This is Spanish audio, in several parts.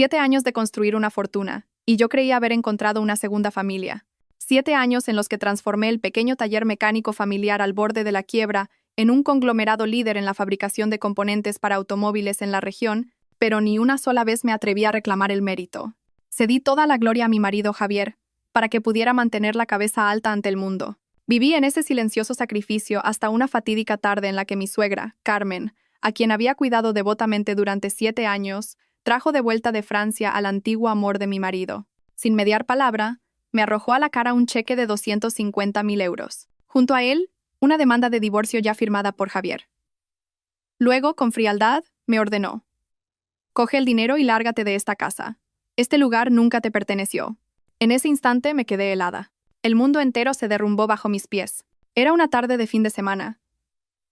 7 años de construir una fortuna, y yo creía haber encontrado una segunda familia. 7 años en los que transformé el pequeño taller mecánico familiar al borde de la quiebra en un conglomerado líder en la fabricación de componentes para automóviles en la región, pero ni una sola vez me atreví a reclamar el mérito. Cedí toda la gloria a mi marido Javier, para que pudiera mantener la cabeza alta ante el mundo. Viví en ese silencioso sacrificio hasta una fatídica tarde en la que mi suegra, Carmen, a quien había cuidado devotamente durante 7 años, trajo de vuelta de Francia al antiguo amor de mi marido. Sin mediar palabra, me arrojó a la cara un cheque de 250.000 euros. Junto a él, una demanda de divorcio ya firmada por Javier. Luego, con frialdad, me ordenó: «Coge el dinero y lárgate de esta casa. Este lugar nunca te perteneció». En ese instante me quedé helada. El mundo entero se derrumbó bajo mis pies. Era una tarde de fin de semana.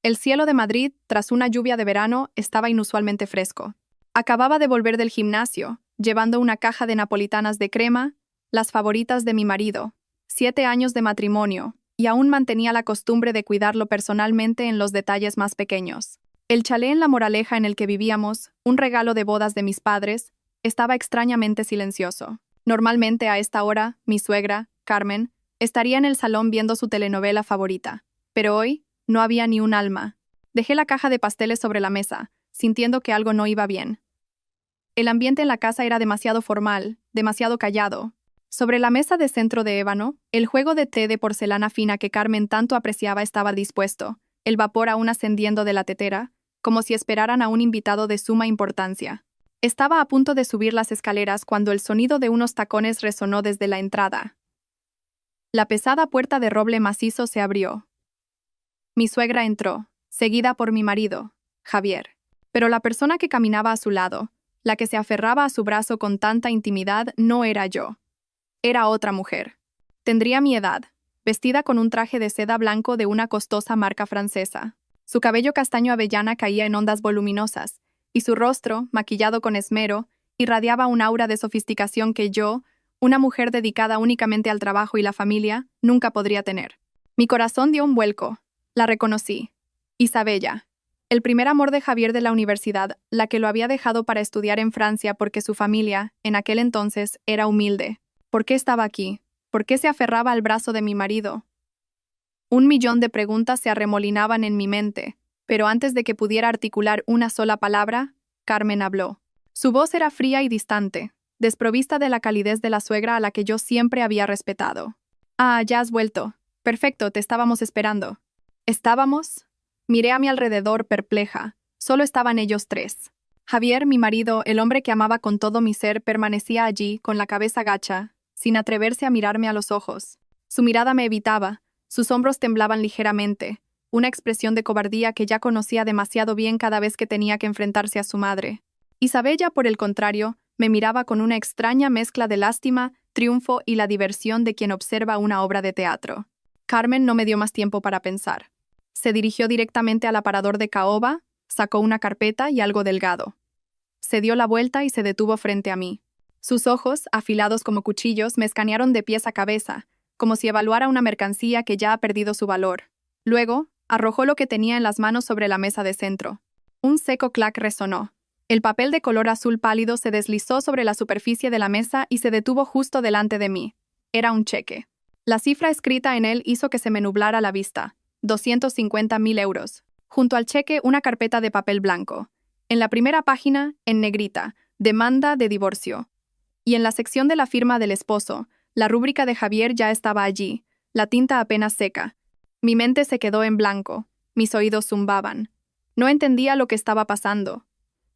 El cielo de Madrid, tras una lluvia de verano, estaba inusualmente fresco. Acababa de volver del gimnasio, llevando una caja de napolitanas de crema, las favoritas de mi marido, 7 años de matrimonio, y aún mantenía la costumbre de cuidarlo personalmente en los detalles más pequeños. El chalet en La Moraleja en el que vivíamos, un regalo de bodas de mis padres, estaba extrañamente silencioso. Normalmente a esta hora, mi suegra, Carmen, estaría en el salón viendo su telenovela favorita, pero hoy no había ni un alma. Dejé la caja de pasteles sobre la mesa, sintiendo que algo no iba bien. El ambiente en la casa era demasiado formal, demasiado callado. Sobre la mesa de centro de ébano, el juego de té de porcelana fina que Carmen tanto apreciaba estaba dispuesto, el vapor aún ascendiendo de la tetera, como si esperaran a un invitado de suma importancia. Estaba a punto de subir las escaleras cuando el sonido de unos tacones resonó desde la entrada. La pesada puerta de roble macizo se abrió. Mi suegra entró, seguida por mi marido, Javier. Pero la persona que caminaba a su lado, la que se aferraba a su brazo con tanta intimidad, no era yo. Era otra mujer. Tendría mi edad, vestida con un traje de seda blanco de una costosa marca francesa. Su cabello castaño avellana caía en ondas voluminosas, y su rostro, maquillado con esmero, irradiaba un aura de sofisticación que yo, una mujer dedicada únicamente al trabajo y la familia, nunca podría tener. Mi corazón dio un vuelco. La reconocí. Isabella. El primer amor de Javier de la universidad, la que lo había dejado para estudiar en Francia porque su familia, en aquel entonces, era humilde. ¿Por qué estaba aquí? ¿Por qué se aferraba al brazo de mi marido? 1.000.000 de preguntas se arremolinaban en mi mente, pero antes de que pudiera articular una sola palabra, Carmen habló. Su voz era fría y distante, desprovista de la calidez de la suegra a la que yo siempre había respetado. «Ah, ya has vuelto. Perfecto, te estábamos esperando». ¿Estábamos? Miré a mi alrededor perpleja. Solo estaban ellos tres. Javier, mi marido, el hombre que amaba con todo mi ser, permanecía allí, con la cabeza gacha, sin atreverse a mirarme a los ojos. Su mirada me evitaba, sus hombros temblaban ligeramente, una expresión de cobardía que ya conocía demasiado bien cada vez que tenía que enfrentarse a su madre. Isabella, por el contrario, me miraba con una extraña mezcla de lástima, triunfo y la diversión de quien observa una obra de teatro. Carmen no me dio más tiempo para pensar. Se dirigió directamente al aparador de caoba, sacó una carpeta y algo delgado. Se dio la vuelta y se detuvo frente a mí. Sus ojos, afilados como cuchillos, me escanearon de pies a cabeza, como si evaluara una mercancía que ya ha perdido su valor. Luego, arrojó lo que tenía en las manos sobre la mesa de centro. Un seco clac resonó. El papel de color azul pálido se deslizó sobre la superficie de la mesa y se detuvo justo delante de mí. Era un cheque. La cifra escrita en él hizo que se me nublara la vista. 250.000 euros. Junto al cheque, una carpeta de papel blanco. En la primera página, en negrita, demanda de divorcio. Y en la sección de la firma del esposo, la rúbrica de Javier ya estaba allí, la tinta apenas seca. Mi mente se quedó en blanco, mis oídos zumbaban. No entendía lo que estaba pasando.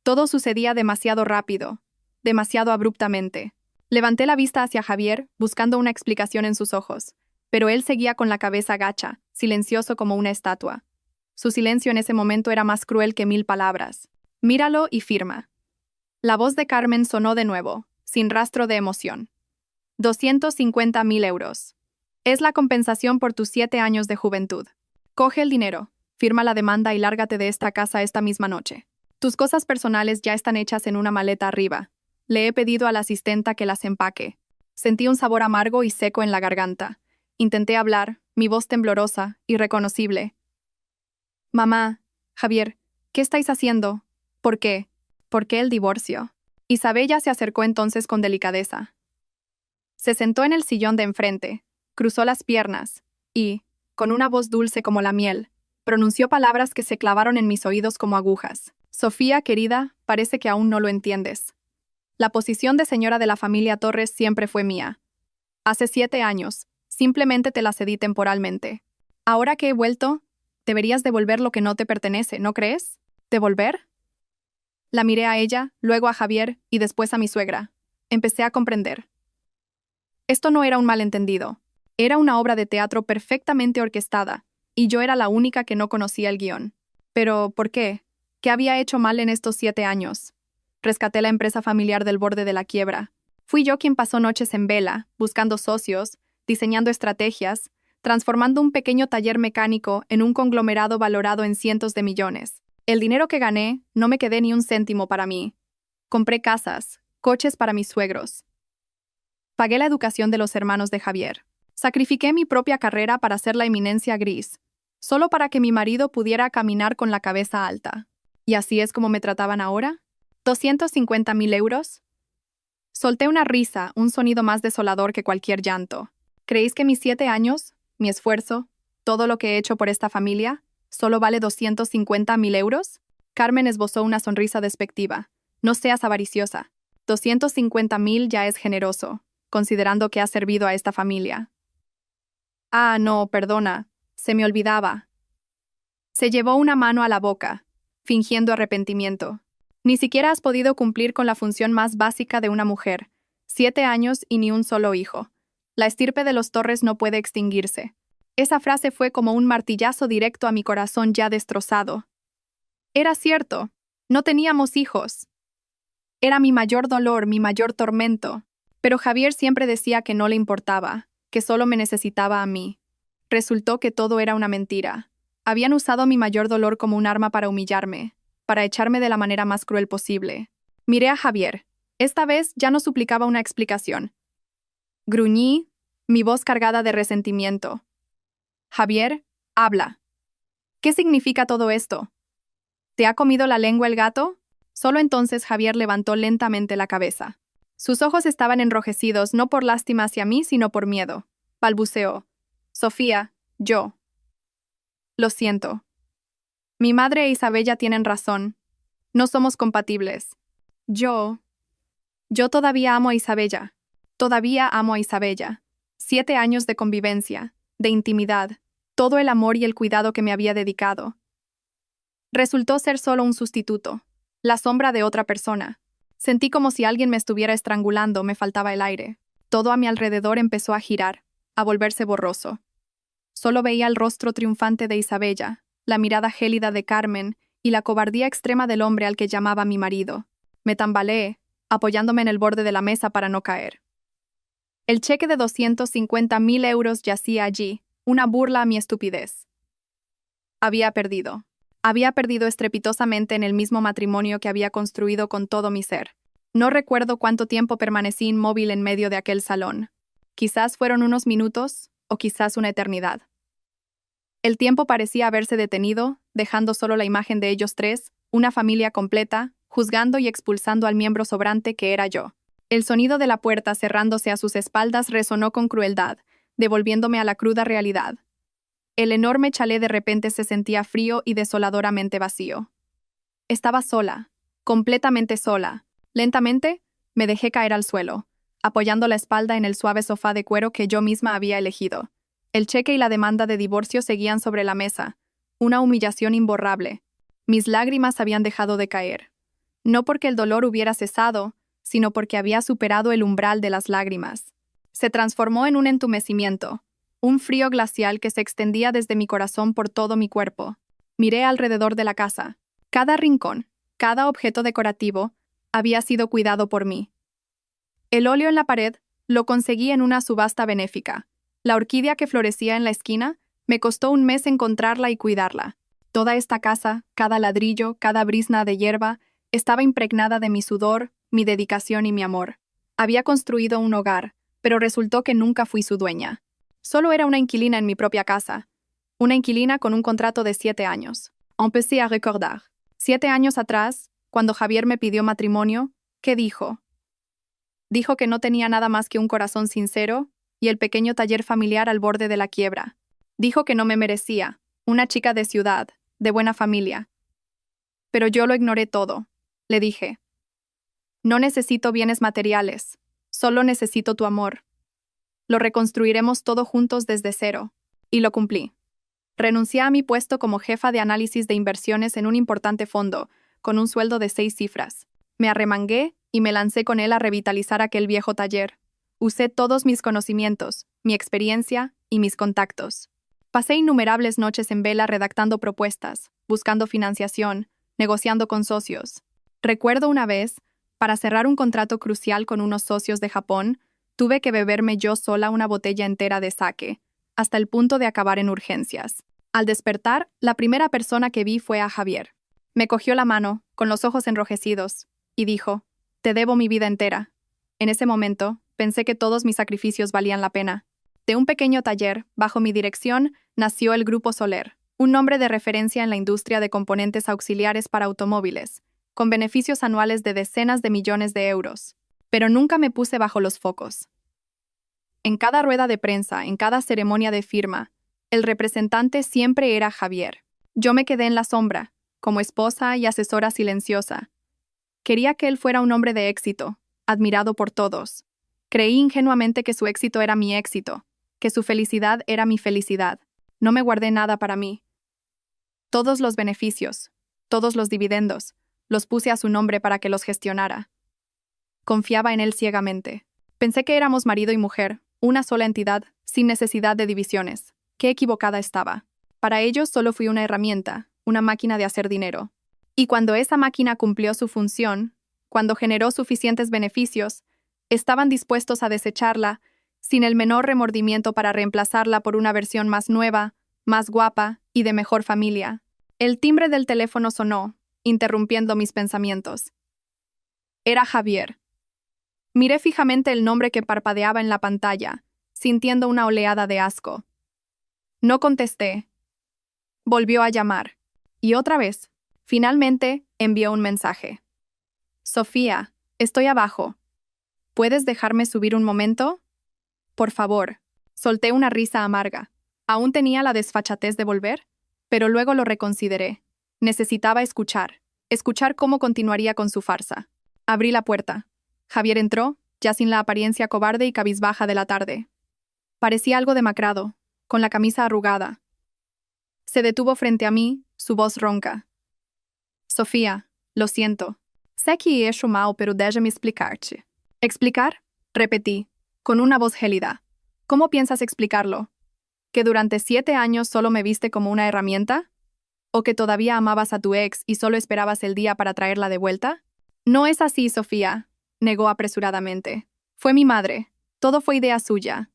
Todo sucedía demasiado rápido, demasiado abruptamente. Levanté la vista hacia Javier, buscando una explicación en sus ojos, pero él seguía con la cabeza gacha, silencioso como una estatua. Su silencio en ese momento era más cruel que 1.000 palabras. «Míralo y firma». La voz de Carmen sonó de nuevo, sin rastro de emoción. 250.000 euros. Es la compensación por tus 7 años de juventud. Coge el dinero, firma la demanda y lárgate de esta casa esta misma noche. Tus cosas personales ya están hechas en una maleta arriba. Le he pedido a la asistenta que las empaque. Sentí un sabor amargo y seco en la garganta. Intenté hablar, mi voz temblorosa, irreconocible. «Mamá, Javier, ¿qué estáis haciendo? ¿Por qué? ¿Por qué el divorcio?» Isabella se acercó entonces con delicadeza. Se sentó en el sillón de enfrente, cruzó las piernas y, con una voz dulce como la miel, pronunció palabras que se clavaron en mis oídos como agujas. Sofía, querida, parece que aún no lo entiendes. La posición de señora de la familia Torres siempre fue mía. Hace 7 años, simplemente te la cedí temporalmente. Ahora que he vuelto, deberías devolver lo que no te pertenece, ¿no crees? ¿Devolver? La miré a ella, luego a Javier y después a mi suegra. Empecé a comprender. Esto no era un malentendido. Era una obra de teatro perfectamente orquestada, y yo era la única que no conocía el guión. Pero, ¿por qué? ¿Qué había hecho mal en estos 7 años? Rescaté la empresa familiar del borde de la quiebra. Fui yo quien pasó noches en vela, buscando socios, diseñando estrategias, transformando un pequeño taller mecánico en un conglomerado valorado en cientos de millones. El dinero que gané, no me quedé ni un céntimo para mí. Compré casas, coches para mis suegros. Pagué la educación de los hermanos de Javier. Sacrifiqué mi propia carrera para ser la eminencia gris, solo para que mi marido pudiera caminar con la cabeza alta. ¿Y así es como me trataban ahora? ¿250.000 euros? Solté una risa, un sonido más desolador que cualquier llanto. ¿Creéis que mis 7 años, mi esfuerzo, todo lo que he hecho por esta familia, solo vale 250.000 euros? Carmen esbozó una sonrisa despectiva. No seas avariciosa. 250.000 ya es generoso, considerando que has servido a esta familia. Ah, no, perdona, se me olvidaba. Se llevó una mano a la boca, fingiendo arrepentimiento. Ni siquiera has podido cumplir con la función más básica de una mujer. 7 años y ni un solo hijo. La estirpe de los Torres no puede extinguirse. Esa frase fue como un martillazo directo a mi corazón ya destrozado. Era cierto, no teníamos hijos. Era mi mayor dolor, mi mayor tormento. Pero Javier siempre decía que no le importaba, que solo me necesitaba a mí. Resultó que todo era una mentira. Habían usado mi mayor dolor como un arma para humillarme, para echarme de la manera más cruel posible. Miré a Javier. Esta vez ya no suplicaba una explicación. Gruñí, mi voz cargada de resentimiento. Javier, habla. ¿Qué significa todo esto? ¿Te ha comido la lengua el gato? Solo entonces Javier levantó lentamente la cabeza. Sus ojos estaban enrojecidos no por lástima hacia mí, sino por miedo. Balbuceó. Sofía, yo. Lo siento. Mi madre e Isabella tienen razón. No somos compatibles. Yo todavía amo a Isabella. Todavía amo a Isabella. 7 años de convivencia, de intimidad, todo el amor y el cuidado que me había dedicado. Resultó ser solo un sustituto, la sombra de otra persona. Sentí como si alguien me estuviera estrangulando, me faltaba el aire. Todo a mi alrededor empezó a girar, a volverse borroso. Solo veía el rostro triunfante de Isabella, la mirada gélida de Carmen y la cobardía extrema del hombre al que llamaba mi marido. Me tambaleé, apoyándome en el borde de la mesa para no caer. El cheque de 250.000 euros yacía allí, una burla a mi estupidez. Había perdido. Había perdido estrepitosamente en el mismo matrimonio que había construido con todo mi ser. No recuerdo cuánto tiempo permanecí inmóvil en medio de aquel salón. Quizás fueron unos minutos, o quizás una eternidad. El tiempo parecía haberse detenido, dejando solo la imagen de ellos tres, una familia completa, juzgando y expulsando al miembro sobrante que era yo. El sonido de la puerta cerrándose a sus espaldas resonó con crueldad, devolviéndome a la cruda realidad. El enorme chalet de repente se sentía frío y desoladoramente vacío. Estaba sola, completamente sola. Lentamente, me dejé caer al suelo, apoyando la espalda en el suave sofá de cuero que yo misma había elegido. El cheque y la demanda de divorcio seguían sobre la mesa, una humillación imborrable. Mis lágrimas habían dejado de caer. No porque el dolor hubiera cesado, sino porque había superado el umbral de las lágrimas. Se transformó en un entumecimiento, un frío glacial que se extendía desde mi corazón por todo mi cuerpo. Miré alrededor de la casa. Cada rincón, cada objeto decorativo, había sido cuidado por mí. El óleo en la pared lo conseguí en una subasta benéfica. La orquídea que florecía en la esquina, me costó un mes encontrarla y cuidarla. Toda esta casa, cada ladrillo, cada brizna de hierba, estaba impregnada de mi sudor, mi dedicación y mi amor. Había construido un hogar, pero resultó que nunca fui su dueña. Solo era una inquilina en mi propia casa. Una inquilina con un contrato de 7 años. Empecé a recordar. 7 años atrás, cuando Javier me pidió matrimonio, ¿Qué dijo? Dijo que no tenía nada más que un corazón sincero y el pequeño taller familiar al borde de la quiebra. Dijo que no me merecía, una chica de ciudad, de buena familia. Pero yo lo ignoré todo. Le dije, no necesito bienes materiales, solo necesito tu amor. Lo reconstruiremos todo juntos desde cero. Y lo cumplí. Renuncié a mi puesto como jefa de análisis de inversiones en un importante fondo, con un sueldo de 6 cifras. Me arremangué y me lancé con él a revitalizar aquel viejo taller. Usé todos mis conocimientos, mi experiencia y mis contactos. Pasé innumerables noches en vela redactando propuestas, buscando financiación, negociando con socios. Recuerdo una vez, para cerrar un contrato crucial con unos socios de Japón, tuve que beberme yo sola una botella entera de sake, hasta el punto de acabar en urgencias. Al despertar, la primera persona que vi fue a Javier. Me cogió la mano, con los ojos enrojecidos, y dijo, «Te debo mi vida entera». En ese momento, pensé que todos mis sacrificios valían la pena. De un pequeño taller, bajo mi dirección, nació el Grupo Soler, un nombre de referencia en la industria de componentes auxiliares para automóviles, con beneficios anuales de decenas de millones de euros. Pero nunca me puse bajo los focos. En cada rueda de prensa, en cada ceremonia de firma, el representante siempre era Javier. Yo me quedé en la sombra, como esposa y asesora silenciosa. Quería que él fuera un hombre de éxito, admirado por todos. Creí ingenuamente que su éxito era mi éxito, que su felicidad era mi felicidad. No me guardé nada para mí. Todos los beneficios, todos los dividendos, los puse a su nombre para que los gestionara. Confiaba en él ciegamente. Pensé que éramos marido y mujer, una sola entidad, sin necesidad de divisiones. Qué equivocada estaba. Para ellos solo fui una herramienta, una máquina de hacer dinero. Y cuando esa máquina cumplió su función, cuando generó suficientes beneficios, estaban dispuestos a desecharla, sin el menor remordimiento para reemplazarla por una versión más nueva, más guapa y de mejor familia. El timbre del teléfono sonó, interrumpiendo mis pensamientos. Era Javier. Miré fijamente el nombre que parpadeaba en la pantalla, sintiendo una oleada de asco. No contesté. Volvió a llamar. Y otra vez. Finalmente, envió un mensaje. Sofía, estoy abajo. ¿Puedes dejarme subir un momento? Por favor. Solté una risa amarga. Aún tenía la desfachatez de volver, pero luego lo reconsideré. Necesitaba escuchar cómo continuaría con su farsa. Abrí la puerta. Javier entró, ya sin la apariencia cobarde y cabizbaja de la tarde. Parecía algo demacrado, con la camisa arrugada. Se detuvo frente a mí, su voz ronca. Sofía, lo siento. Sé que he hecho mal, pero déjame explicarte. ¿Explicar? Repetí, con una voz gélida. ¿Cómo piensas explicarlo? ¿Que durante 7 años solo me viste como una herramienta? ¿O que todavía amabas a tu ex y solo esperabas el día para traerla de vuelta? No es así, Sofía, negó apresuradamente. Fue mi madre. Todo fue idea suya.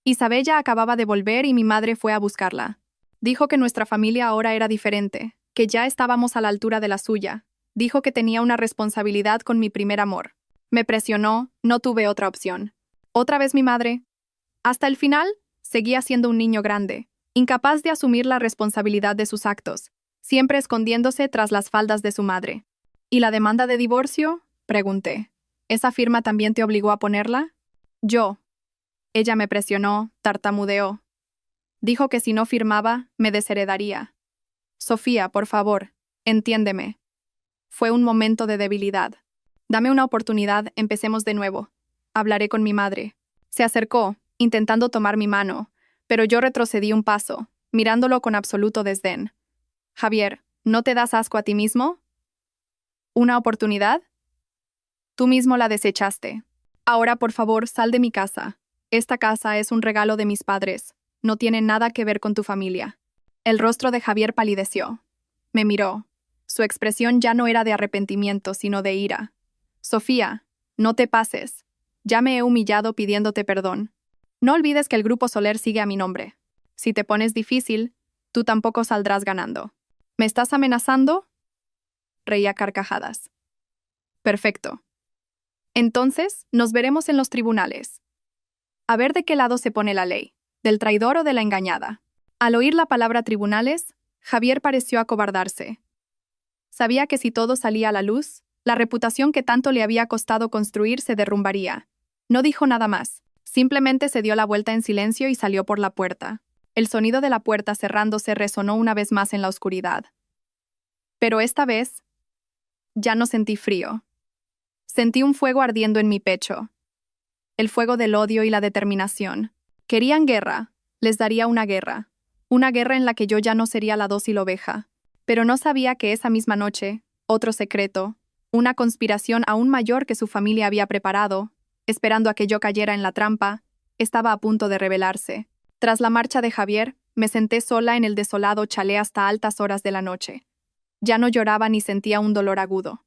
Isabella acababa de volver y mi madre fue a buscarla. Dijo que nuestra familia ahora era diferente, que ya estábamos a la altura de la suya. Dijo que tenía una responsabilidad con mi primer amor. Me presionó, no tuve otra opción. Otra vez mi madre. Hasta el final, seguía siendo un niño grande, incapaz de asumir la responsabilidad de sus actos, siempre escondiéndose tras las faldas de su madre. ¿Y la demanda de divorcio? Pregunté. ¿Esa firma también te obligó a ponerla? Yo. Ella me presionó, tartamudeó. Dijo que si no firmaba, me desheredaría. Sofía, por favor, entiéndeme. Fue un momento de debilidad. Dame una oportunidad, empecemos de nuevo. Hablaré con mi madre. Se acercó, intentando tomar mi mano, pero yo retrocedí un paso, mirándolo con absoluto desdén. Javier, ¿no te das asco a ti mismo? ¿Una oportunidad? Tú mismo la desechaste. Ahora, por favor, sal de mi casa. Esta casa es un regalo de mis padres. No tiene nada que ver con tu familia. El rostro de Javier palideció. Me miró. Su expresión ya no era de arrepentimiento, sino de ira. Sofía, no te pases. Ya me he humillado pidiéndote perdón. No olvides que el Grupo Soler sigue a mi nombre. Si te pones difícil, tú tampoco saldrás ganando. ¿Me estás amenazando? Reía a carcajadas. Perfecto. Entonces, nos veremos en los tribunales. A ver de qué lado se pone la ley, del traidor o de la engañada. Al oír la palabra tribunales, Javier pareció acobardarse. Sabía que si todo salía a la luz, La reputación que tanto le había costado construir se derrumbaría. No dijo nada más. Simplemente se dio la vuelta en silencio y salió por la puerta. El sonido de la puerta cerrándose resonó una vez más en la oscuridad. Pero esta vez, ya no sentí frío. Sentí un fuego ardiendo en mi pecho. El fuego del odio y la determinación. Querían guerra, les daría una guerra. Una guerra en la que yo ya no sería la dócil oveja. Pero no sabía que esa misma noche, otro secreto, una conspiración aún mayor que su familia había preparado, esperando a que yo cayera en la trampa, estaba a punto de revelarse. Tras la marcha de Javier, me senté sola en el desolado chalet hasta altas horas de la noche. Ya no lloraba ni sentía un dolor agudo.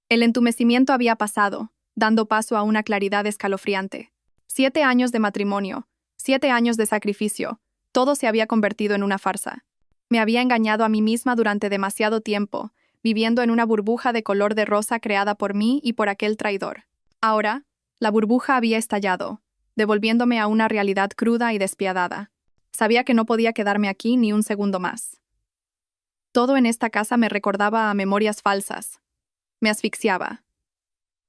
El entumecimiento había pasado, dando paso a una claridad escalofriante. 7 años de matrimonio, 7 años de sacrificio, todo se había convertido en una farsa. Me había engañado a mí misma durante demasiado tiempo, viviendo en una burbuja de color de rosa creada por mí y por aquel traidor. Ahora, la burbuja había estallado, devolviéndome a una realidad cruda y despiadada. Sabía que no podía quedarme aquí ni un segundo más. Todo en esta casa me recordaba a memorias falsas. Me asfixiaba.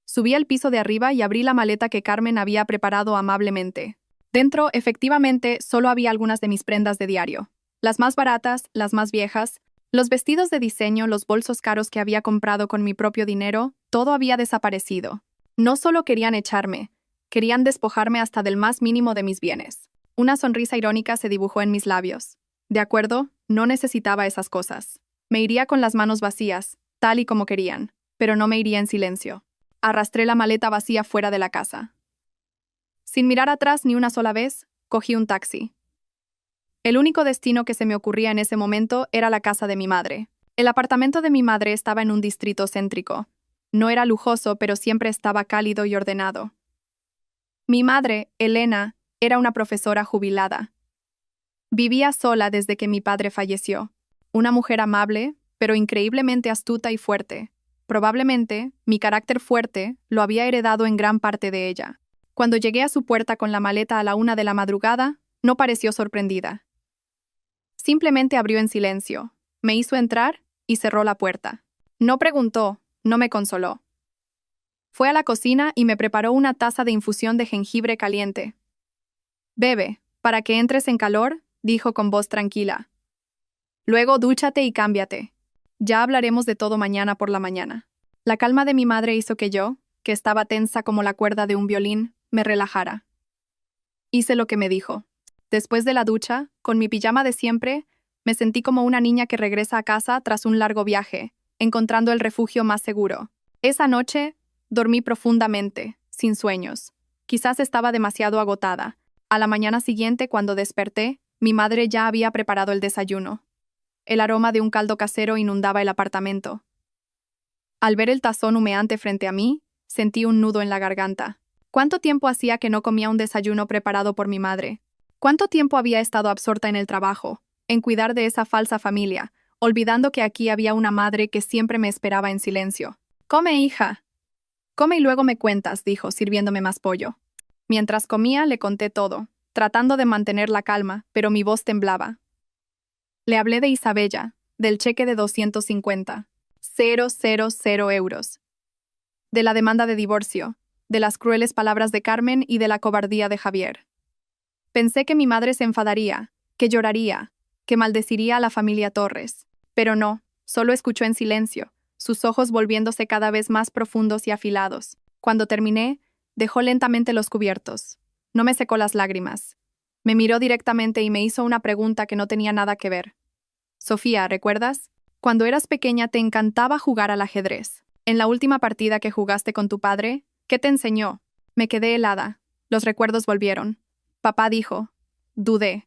Subí al piso de arriba y abrí la maleta que Carmen había preparado amablemente. Dentro, efectivamente, solo había algunas de mis prendas de diario. Las más baratas, las más viejas, los vestidos de diseño, los bolsos caros que había comprado con mi propio dinero, todo había desaparecido. No solo querían echarme, querían despojarme hasta del más mínimo de mis bienes. Una sonrisa irónica se dibujó en mis labios. De acuerdo, no necesitaba esas cosas. Me iría con las manos vacías, tal y como querían, pero no me iría en silencio. Arrastré la maleta vacía fuera de la casa. Sin mirar atrás ni una sola vez, cogí un taxi. El único destino que se me ocurría en ese momento era la casa de mi madre. El apartamento de mi madre estaba en un distrito céntrico. No era lujoso, pero siempre estaba cálido y ordenado. Mi madre, Elena, era una profesora jubilada. Vivía sola desde que mi padre falleció. Una mujer amable, pero increíblemente astuta y fuerte. Probablemente, mi carácter fuerte lo había heredado en gran parte de ella. Cuando llegué a su puerta con la maleta a la 1 de la madrugada, no pareció sorprendida. Simplemente abrió en silencio, me hizo entrar y cerró la puerta. No preguntó, no me consoló. Fue a la cocina y me preparó una taza de infusión de jengibre caliente. «Bebe, para que entres en calor», dijo con voz tranquila. «Luego dúchate y cámbiate. Ya hablaremos de todo mañana por la mañana». La calma de mi madre hizo que yo, que estaba tensa como la cuerda de un violín, me relajara. Hice lo que me dijo. Después de la ducha, con mi pijama de siempre, me sentí como una niña que regresa a casa tras un largo viaje, encontrando el refugio más seguro. Esa noche, dormí profundamente, sin sueños. Quizás estaba demasiado agotada. A la mañana siguiente, cuando desperté, mi madre ya había preparado el desayuno. El aroma de un caldo casero inundaba el apartamento. Al ver el tazón humeante frente a mí, sentí un nudo en la garganta. ¿Cuánto tiempo hacía que no comía un desayuno preparado por mi madre? ¿Cuánto tiempo había estado absorta en el trabajo, en cuidar de esa falsa familia, olvidando que aquí había una madre que siempre me esperaba en silencio? «Come, hija». «Come y luego me cuentas», dijo, sirviéndome más pollo. Mientras comía, le conté todo, tratando de mantener la calma, pero mi voz temblaba. Le hablé de Isabella, del cheque de 250,000 euros, de la demanda de divorcio, de las crueles palabras de Carmen y de la cobardía de Javier. Pensé que mi madre se enfadaría, que lloraría, que maldeciría a la familia Torres, pero no, solo escuchó en silencio, sus ojos volviéndose cada vez más profundos y afilados. Cuando terminé, dejó lentamente los cubiertos. No me secó las lágrimas. Me miró directamente y me hizo una pregunta que no tenía nada que ver. «Sofía, ¿recuerdas? Cuando eras pequeña te encantaba jugar al ajedrez. En la última partida que jugaste con tu padre, ¿qué te enseñó?» Me quedé helada. Los recuerdos volvieron. Papá dijo. Dudé.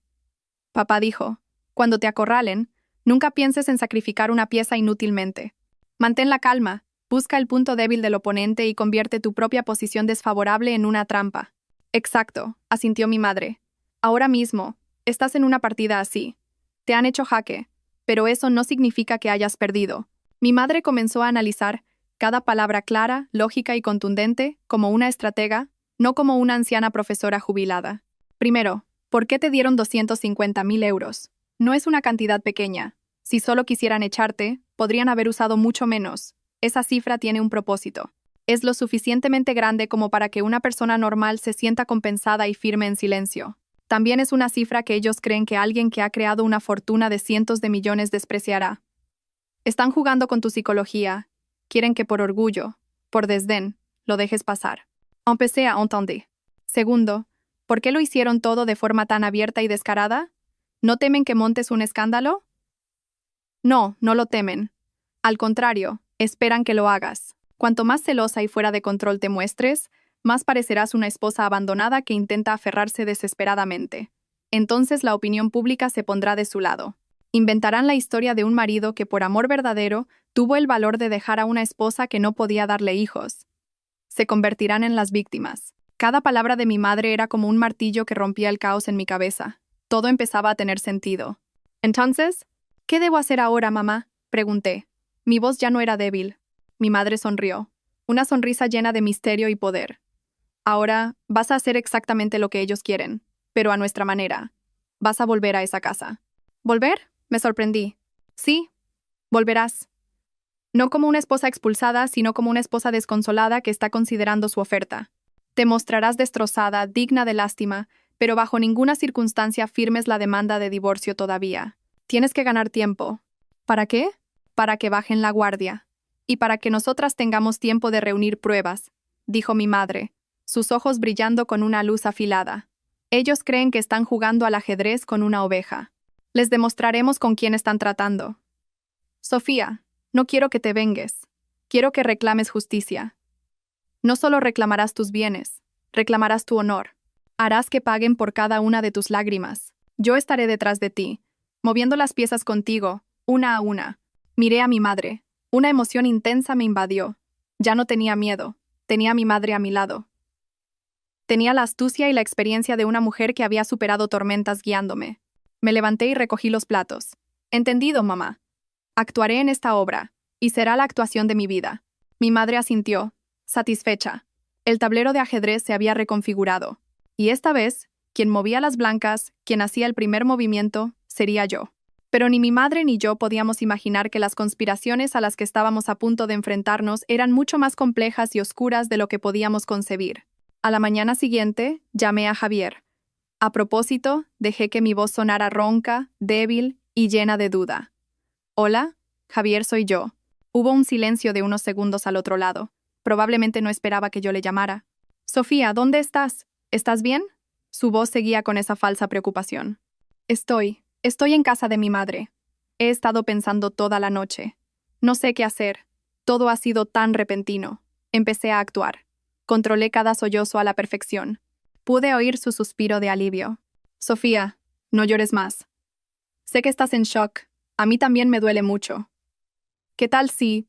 Papá dijo, «Cuando te acorralen, nunca pienses en sacrificar una pieza inútilmente. Mantén la calma, busca el punto débil del oponente y convierte tu propia posición desfavorable en una trampa». «Exacto», asintió mi madre. «Ahora mismo, estás en una partida así. Te han hecho jaque, pero eso no significa que hayas perdido». Mi madre comenzó a analizar cada palabra clara, lógica y contundente, como una estratega, no como una anciana profesora jubilada. «Primero, ¿por qué te dieron 250,000 euros? No es una cantidad pequeña. Si solo quisieran echarte, podrían haber usado mucho menos. Esa cifra tiene un propósito. Es lo suficientemente grande como para que una persona normal se sienta compensada y firme en silencio. También es una cifra que ellos creen que alguien que ha creado una fortuna de cientos de millones despreciará. Están jugando con tu psicología. Quieren que por orgullo, por desdén, lo dejes pasar. Empecé a entender. Segundo, ¿por qué lo hicieron todo de forma tan abierta y descarada? ¿No temen que montes un escándalo? No, no lo temen. Al contrario, esperan que lo hagas. Cuanto más celosa y fuera de control te muestres, más parecerás una esposa abandonada que intenta aferrarse desesperadamente. Entonces la opinión pública se pondrá de su lado. Inventarán la historia de un marido que por amor verdadero tuvo el valor de dejar a una esposa que no podía darle hijos. Se convertirán en las víctimas. Cada palabra de mi madre era como un martillo que rompía el caos en mi cabeza. Todo empezaba a tener sentido. Entonces, ¿qué debo hacer ahora, mamá?, pregunté. Mi voz ya no era débil. Mi madre sonrió, una sonrisa llena de misterio y poder. Ahora vas a hacer exactamente lo que ellos quieren, pero a nuestra manera. Vas a volver a esa casa. ¿Volver? Me sorprendí. Sí, volverás. No como una esposa expulsada, sino como una esposa desconsolada que está considerando su oferta. Te mostrarás destrozada, digna de lástima, pero bajo ninguna circunstancia firmes la demanda de divorcio todavía. Tienes que ganar tiempo. ¿Para qué? Para que bajen la guardia. Y para que nosotras tengamos tiempo de reunir pruebas, dijo mi madre, sus ojos brillando con una luz afilada. Ellos creen que están jugando al ajedrez con una oveja. Les demostraremos con quién están tratando. Sofía, no quiero que te vengues. Quiero que reclames justicia. No solo reclamarás tus bienes, reclamarás tu honor. Harás que paguen por cada una de tus lágrimas. Yo estaré detrás de ti, moviendo las piezas contigo, una a una. Miré a mi madre. Una emoción intensa me invadió. Ya no tenía miedo. Tenía a mi madre a mi lado. Tenía la astucia y la experiencia de una mujer que había superado tormentas guiándome. Me levanté y recogí los platos. Entendido, mamá. Actuaré en esta obra, y será la actuación de mi vida. Mi madre asintió, satisfecha. El tablero de ajedrez se había reconfigurado. Y esta vez, quien movía las blancas, quien hacía el primer movimiento, sería yo. Pero ni mi madre ni yo podíamos imaginar que las conspiraciones a las que estábamos a punto de enfrentarnos eran mucho más complejas y oscuras de lo que podíamos concebir. A la mañana siguiente, llamé a Javier. A propósito, dejé que mi voz sonara ronca, débil y llena de duda. Hola, Javier, soy yo. Hubo un silencio de unos segundos al otro lado. Probablemente no esperaba que yo le llamara. Sofía, ¿dónde estás? ¿Estás bien? Su voz seguía con esa falsa preocupación. Estoy en casa de mi madre. He estado pensando toda la noche. No sé qué hacer. Todo ha sido tan repentino. Empecé a actuar. Controlé cada sollozo a la perfección. Pude oír su suspiro de alivio. Sofía, no llores más. Sé que estás en shock. A mí también me duele mucho. ¿Qué tal si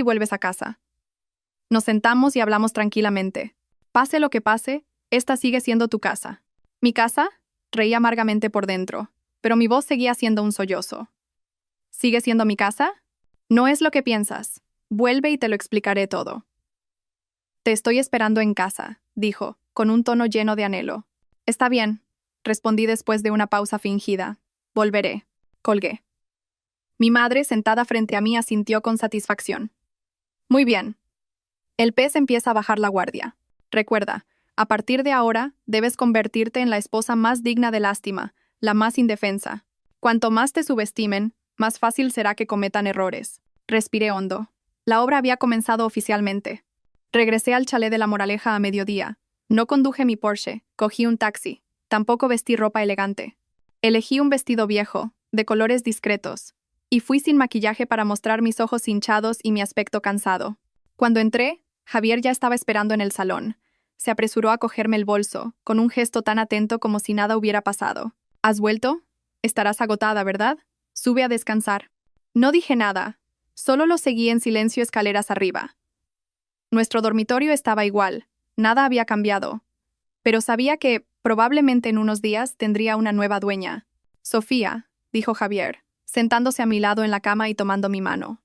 vuelves a casa? Nos sentamos y hablamos tranquilamente. Pase lo que pase, esta sigue siendo tu casa. ¿Mi casa? Reí amargamente por dentro, pero mi voz seguía siendo un sollozo. ¿Sigue siendo mi casa? No es lo que piensas. Vuelve y te lo explicaré todo. Te estoy esperando en casa, dijo, con un tono lleno de anhelo. Está bien, respondí después de una pausa fingida. Volveré. Colgué. Mi madre, sentada frente a mí, asintió con satisfacción. Muy bien. El pez empieza a bajar la guardia. Recuerda, a partir de ahora, debes convertirte en la esposa más digna de lástima, la más indefensa. Cuanto más te subestimen, más fácil será que cometan errores. Respiré hondo. La obra había comenzado oficialmente. Regresé al chalet de La Moraleja a mediodía. No conduje mi Porsche, cogí un taxi. Tampoco vestí ropa elegante. Elegí un vestido viejo, de colores discretos, y fui sin maquillaje para mostrar mis ojos hinchados y mi aspecto cansado. Cuando entré, Javier ya estaba esperando en el salón. Se apresuró a cogerme el bolso, con un gesto tan atento como si nada hubiera pasado. ¿Has vuelto? Estarás agotada, ¿verdad? Sube a descansar. No dije nada, solo lo seguí en silencio escaleras arriba. Nuestro dormitorio estaba igual, nada había cambiado, pero sabía que, probablemente en unos días, tendría una nueva dueña. Sofía, dijo Javier, sentándose a mi lado en la cama y tomando mi mano.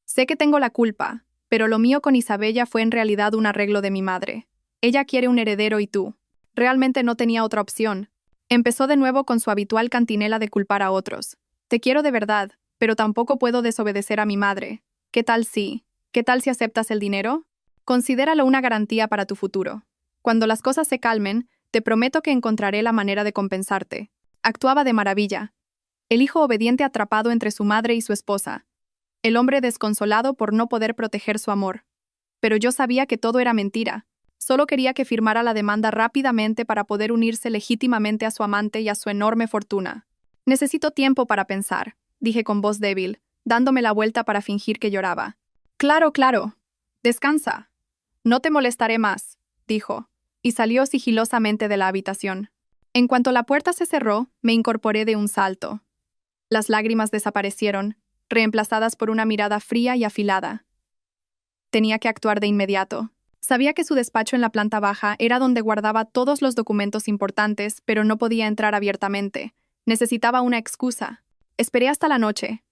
Sé que tengo la culpa, pero lo mío con Isabella fue en realidad un arreglo de mi madre. Ella quiere un heredero y tú. Realmente no tenía otra opción. Empezó de nuevo con su habitual cantinela de culpar a otros. Te quiero de verdad, pero tampoco puedo desobedecer a mi madre. ¿Qué tal si? ¿Qué tal si aceptas el dinero? Considéralo una garantía para tu futuro. Cuando las cosas se calmen, te prometo que encontraré la manera de compensarte. Actuaba de maravilla. El hijo obediente atrapado entre su madre y su esposa. El hombre desconsolado por no poder proteger su amor. Pero yo sabía que todo era mentira. Solo quería que firmara la demanda rápidamente para poder unirse legítimamente a su amante y a su enorme fortuna. Necesito tiempo para pensar, dije con voz débil, dándome la vuelta para fingir que lloraba. Claro, claro. Descansa. No te molestaré más, dijo, y salió sigilosamente de la habitación. En cuanto la puerta se cerró, me incorporé de un salto. Las lágrimas desaparecieron, reemplazadas por una mirada fría y afilada. Tenía que actuar de inmediato. Sabía que su despacho en la planta baja era donde guardaba todos los documentos importantes, pero no podía entrar abiertamente. Necesitaba una excusa. Esperé hasta la noche.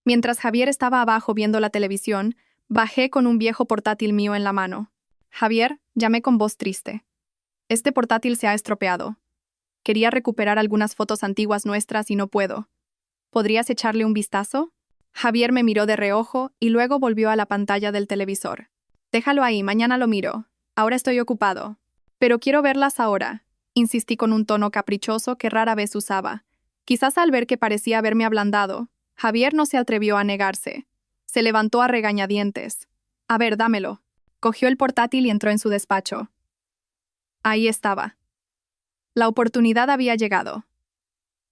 Mientras Javier estaba abajo viendo la televisión, bajé con un viejo portátil mío en la mano. Javier, llamé con voz triste. Este portátil se ha estropeado. Quería recuperar algunas fotos antiguas nuestras y no puedo. ¿Podrías echarle un vistazo? Javier me miró de reojo y luego volvió a la pantalla del televisor. Déjalo ahí, mañana lo miro. Ahora estoy ocupado. Pero quiero verlas ahora, insistí con un tono caprichoso que rara vez usaba. Quizás al ver que parecía haberme ablandado, Javier no se atrevió a negarse. Se levantó a regañadientes. A ver, dámelo. Cogió el portátil y entró en su despacho. Ahí estaba. La oportunidad había llegado.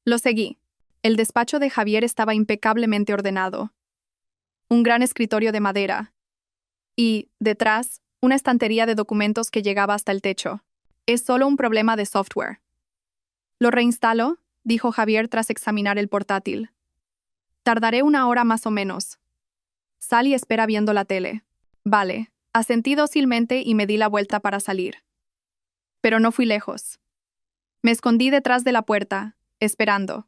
Lo seguí. El despacho de Javier estaba impecablemente ordenado. Un gran escritorio de madera. Y, detrás, una estantería de documentos que llegaba hasta el techo. Es solo un problema de software. ¿Lo reinstalo?, dijo Javier tras examinar el portátil. Tardaré 1 hora más o menos. Sal y espera viendo la tele. Vale, asentí dócilmente y me di la vuelta para salir. Pero no fui lejos. Me escondí detrás de la puerta, esperando.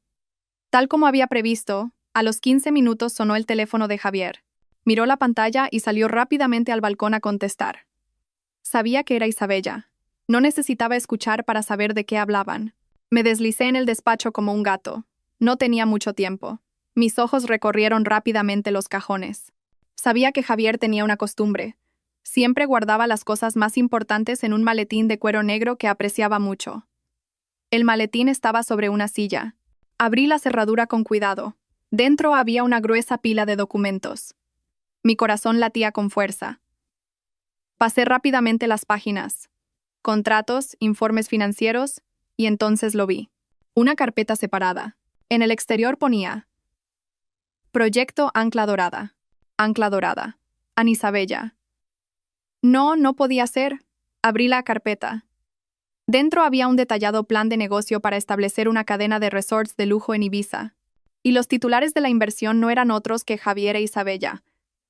Tal como había previsto, a los 15 minutos sonó el teléfono de Javier. Miró la pantalla y salió rápidamente al balcón a contestar. Sabía que era Isabella. No necesitaba escuchar para saber de qué hablaban. Me deslicé en el despacho como un gato. No tenía mucho tiempo. Mis ojos recorrieron rápidamente los cajones. Sabía que Javier tenía una costumbre. Siempre guardaba las cosas más importantes en un maletín de cuero negro que apreciaba mucho. El maletín estaba sobre una silla. Abrí la cerradura con cuidado. Dentro había una gruesa pila de documentos. Mi corazón latía con fuerza. Pasé rápidamente las páginas. Contratos, informes financieros, y entonces lo vi. Una carpeta separada. En el exterior ponía: Proyecto Ancla Dorada. Ancla Dorada. Anisabella. No podía ser. Abrí la carpeta. Dentro había un detallado plan de negocio para establecer una cadena de resorts de lujo en Ibiza. Y los titulares de la inversión no eran otros que Javier e Isabella.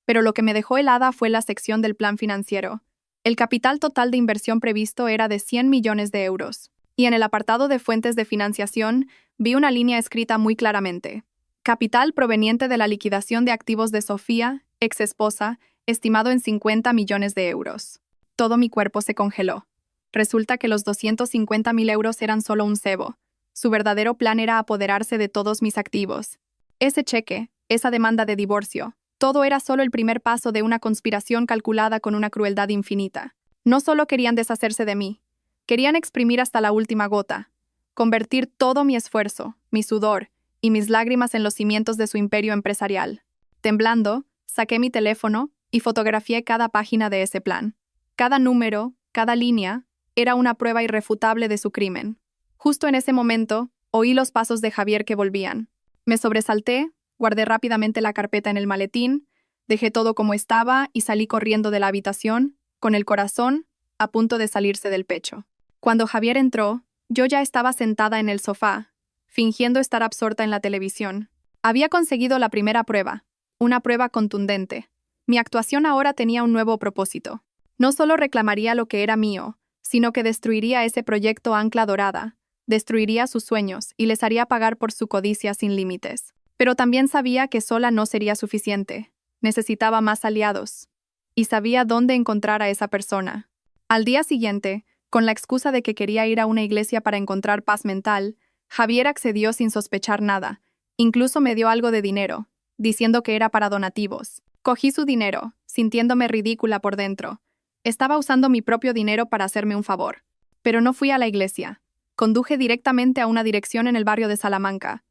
Pero lo que me dejó helada fue la sección del plan financiero. El capital total de inversión previsto era de 100 millones de euros. Y en el apartado de fuentes de financiación vi una línea escrita muy claramente. Capital proveniente de la liquidación de activos de Sofía, ex esposa, estimado en 50 millones de euros. Todo mi cuerpo se congeló. Resulta que los 250.000 euros eran solo un cebo. Su verdadero plan era apoderarse de todos mis activos. Ese cheque, esa demanda de divorcio, todo era solo el primer paso de una conspiración calculada con una crueldad infinita. No solo querían deshacerse de mí, querían exprimir hasta la última gota, convertir todo mi esfuerzo, mi sudor y mis lágrimas en los cimientos de su imperio empresarial. Temblando, saqué mi teléfono y fotografié cada página de ese plan. Cada número, cada línea, era una prueba irrefutable de su crimen. Justo en ese momento, oí los pasos de Javier que volvían. Me sobresalté, guardé rápidamente la carpeta en el maletín, dejé todo como estaba y salí corriendo de la habitación, con el corazón a punto de salirse del pecho. Cuando Javier entró, yo ya estaba sentada en el sofá, fingiendo estar absorta en la televisión. Había conseguido la primera prueba, una prueba contundente. Mi actuación ahora tenía un nuevo propósito. No solo reclamaría lo que era mío, sino que destruiría ese proyecto Ancla Dorada, destruiría sus sueños y les haría pagar por su codicia sin límites. Pero también sabía que sola no sería suficiente. Necesitaba más aliados. Y sabía dónde encontrar a esa persona. Al día siguiente, con la excusa de que quería ir a una iglesia para encontrar paz mental, Javier accedió sin sospechar nada. Incluso me dio algo de dinero, diciendo que era para donativos. Cogí su dinero, sintiéndome ridícula por dentro. Estaba usando mi propio dinero para hacerme un favor. Pero no fui a la iglesia. Conduje directamente a una dirección en el barrio de Salamanca.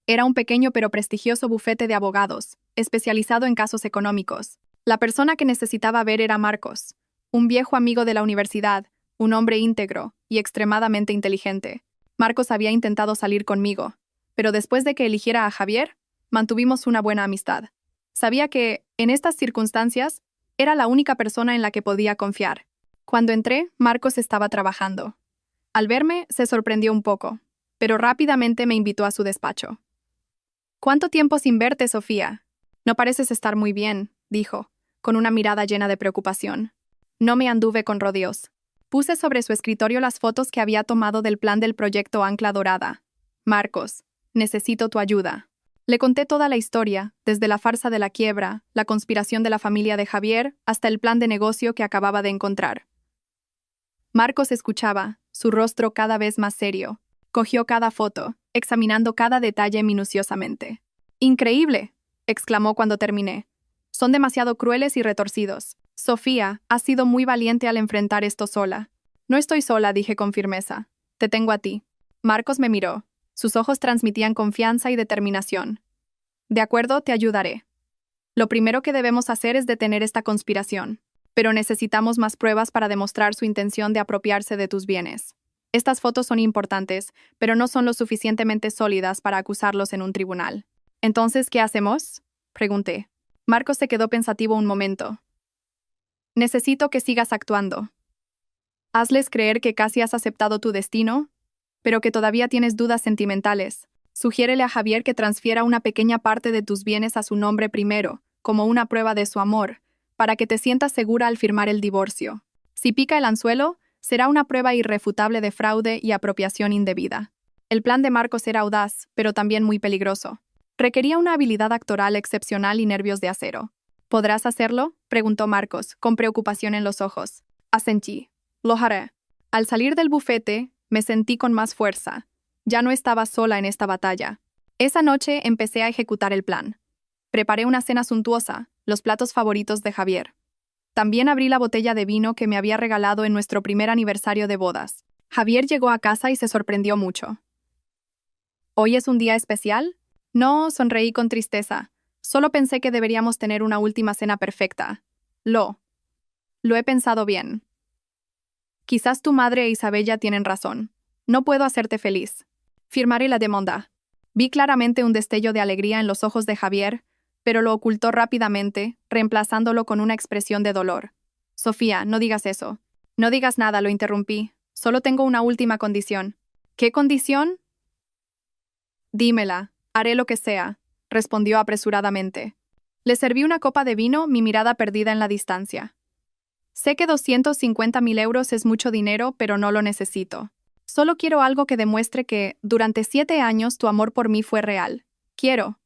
Era un pequeño pero prestigioso bufete de abogados, especializado en casos económicos. La persona que necesitaba ver era Marcos, un viejo amigo de la universidad, un hombre íntegro y extremadamente inteligente. Marcos había intentado salir conmigo, pero después de que eligiera a Javier, mantuvimos una buena amistad. Sabía que, en estas circunstancias, era la única persona en la que podía confiar. Cuando entré, Marcos estaba trabajando. Al verme, se sorprendió un poco, pero rápidamente me invitó a su despacho. «¿Cuánto tiempo sin verte, Sofía? No pareces estar muy bien», dijo, con una mirada llena de preocupación. No me anduve con rodeos. Puse sobre su escritorio las fotos que había tomado del plan del proyecto Ancla Dorada. «Marcos, necesito tu ayuda». Le conté toda la historia, desde la farsa de la quiebra, la conspiración de la familia de Javier, hasta el plan de negocio que acababa de encontrar. Marcos escuchaba, su rostro cada vez más serio. Cogió cada foto, examinando cada detalle minuciosamente. «¡Increíble!», exclamó cuando terminé. «Son demasiado crueles y retorcidos. Sofía, has sido muy valiente al enfrentar esto sola». «No estoy sola», dije con firmeza. «Te tengo a ti». Marcos me miró. Sus ojos transmitían confianza y determinación. «De acuerdo, te ayudaré. Lo primero que debemos hacer es detener esta conspiración. Pero necesitamos más pruebas para demostrar su intención de apropiarse de tus bienes. Estas fotos son importantes, pero no son lo suficientemente sólidas para acusarlos en un tribunal». «¿Entonces qué hacemos?», pregunté. Marcos se quedó pensativo un momento. «Necesito que sigas actuando. Hazles creer que casi has aceptado tu destino, pero que todavía tienes dudas sentimentales. Sugiérele a Javier que transfiera una pequeña parte de tus bienes a su nombre primero, como una prueba de su amor, para que te sientas segura al firmar el divorcio. Si pica el anzuelo, será una prueba irrefutable de fraude y apropiación indebida». El plan de Marcos era audaz, pero también muy peligroso. Requería una habilidad actoral excepcional y nervios de acero. «¿Podrás hacerlo?», preguntó Marcos, con preocupación en los ojos. Asentí. «Lo haré». Al salir del bufete, me sentí con más fuerza. Ya no estaba sola en esta batalla. Esa noche empecé a ejecutar el plan. Preparé una cena suntuosa, los platos favoritos de Javier. También abrí la botella de vino que me había regalado en nuestro primer aniversario de bodas. Javier llegó a casa y se sorprendió mucho. «¿Hoy es un día especial?». «No», sonreí con tristeza. «Solo pensé que deberíamos tener una última cena perfecta». Lo he pensado bien. Quizás tu madre e Isabella tienen razón. No puedo hacerte feliz. Firmaré la demanda». Vi claramente un destello de alegría en los ojos de Javier, pero lo ocultó rápidamente, reemplazándolo con una expresión de dolor. «Sofía, no digas eso». «No digas nada», lo interrumpí. «Solo tengo una última condición». «¿Qué condición?». «Dímela. Haré lo que sea», respondió apresuradamente. Le serví una copa de vino, mi mirada perdida en la distancia. «Sé que 250.000 euros es mucho dinero, pero no lo necesito. Solo quiero algo que demuestre que, durante 7 años, tu amor por mí fue real. Quiero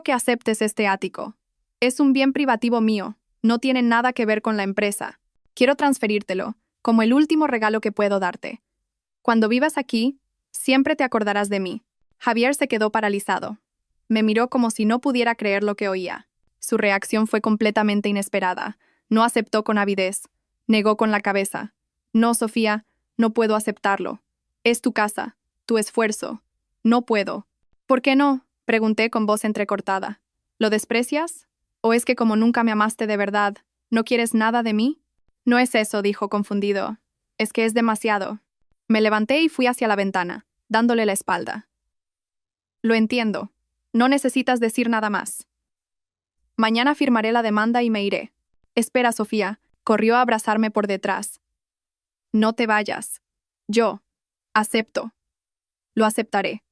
que aceptes este ático. Es un bien privativo mío, no tiene nada que ver con la empresa. Quiero transferírtelo, como el último regalo que puedo darte. Cuando vivas aquí, siempre te acordarás de mí». Javier se quedó paralizado. Me miró como si no pudiera creer lo que oía. Su reacción fue completamente inesperada. No aceptó con avidez. Negó con la cabeza. «No, Sofía, no puedo aceptarlo. Es tu casa, tu esfuerzo. No puedo». «¿Por qué no?», pregunté con voz entrecortada. «¿Lo desprecias? ¿O es que como nunca me amaste de verdad, no quieres nada de mí?». «No es eso», dijo confundido. «Es que es demasiado». Me levanté y fui hacia la ventana, dándole la espalda. «Lo entiendo. No necesitas decir nada más. Mañana firmaré la demanda y me iré». «Espera, Sofía», corrió a abrazarme por detrás. «No te vayas. Yo acepto. Lo aceptaré.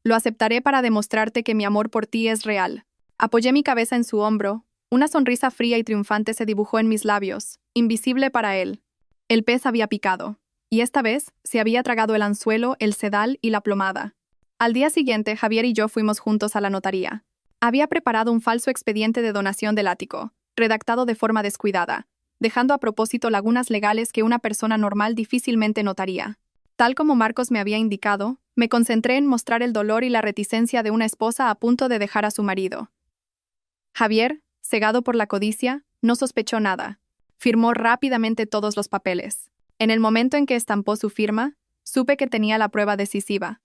Lo aceptaré para demostrarte que mi amor por ti es real». Apoyé mi cabeza en su hombro. Una sonrisa fría y triunfante se dibujó en mis labios, invisible para él. El pez había picado, y esta vez se había tragado el anzuelo, el sedal y la plomada. Al día siguiente, Javier y yo fuimos juntos a la notaría. Había preparado un falso expediente de donación del ático, redactado de forma descuidada, dejando a propósito lagunas legales que una persona normal difícilmente notaría. Tal como Marcos me había indicado, me concentré en mostrar el dolor y la reticencia de una esposa a punto de dejar a su marido. Javier, Cegado por la codicia, no sospechó nada. Firmó rápidamente todos los papeles. En el momento en que estampó su firma, supe que tenía la prueba decisiva.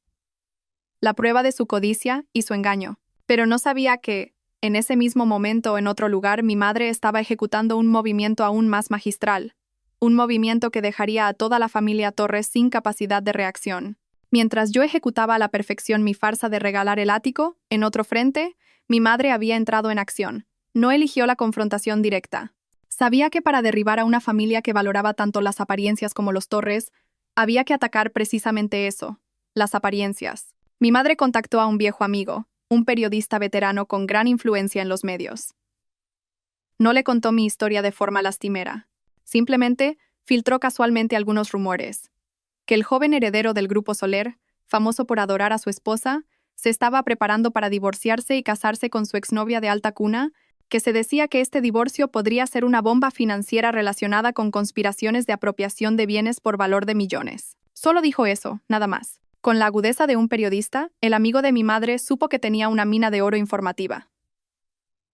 La prueba de su codicia y su engaño. Pero no sabía que, en ese mismo momento o en otro lugar, mi madre estaba ejecutando un movimiento aún más magistral. Un movimiento que dejaría a toda la familia Torres sin capacidad de reacción. Mientras yo ejecutaba a la perfección mi farsa de regalar el ático, en otro frente, mi madre había entrado en acción. No eligió la confrontación directa. Sabía que para derribar a una familia que valoraba tanto las apariencias como los Torres, había que atacar precisamente eso, las apariencias. Mi madre contactó a un viejo amigo, un periodista veterano con gran influencia en los medios. No le contó mi historia de forma lastimera. Simplemente filtró casualmente algunos rumores. Que el joven heredero del Grupo Soler, famoso por adorar a su esposa, se estaba preparando para divorciarse y casarse con su exnovia de alta cuna, que se decía que este divorcio podría ser una bomba financiera relacionada con conspiraciones de apropiación de bienes por valor de millones. Solo dijo eso, nada más. Con la agudeza de un periodista, el amigo de mi madre supo que tenía una mina de oro informativa.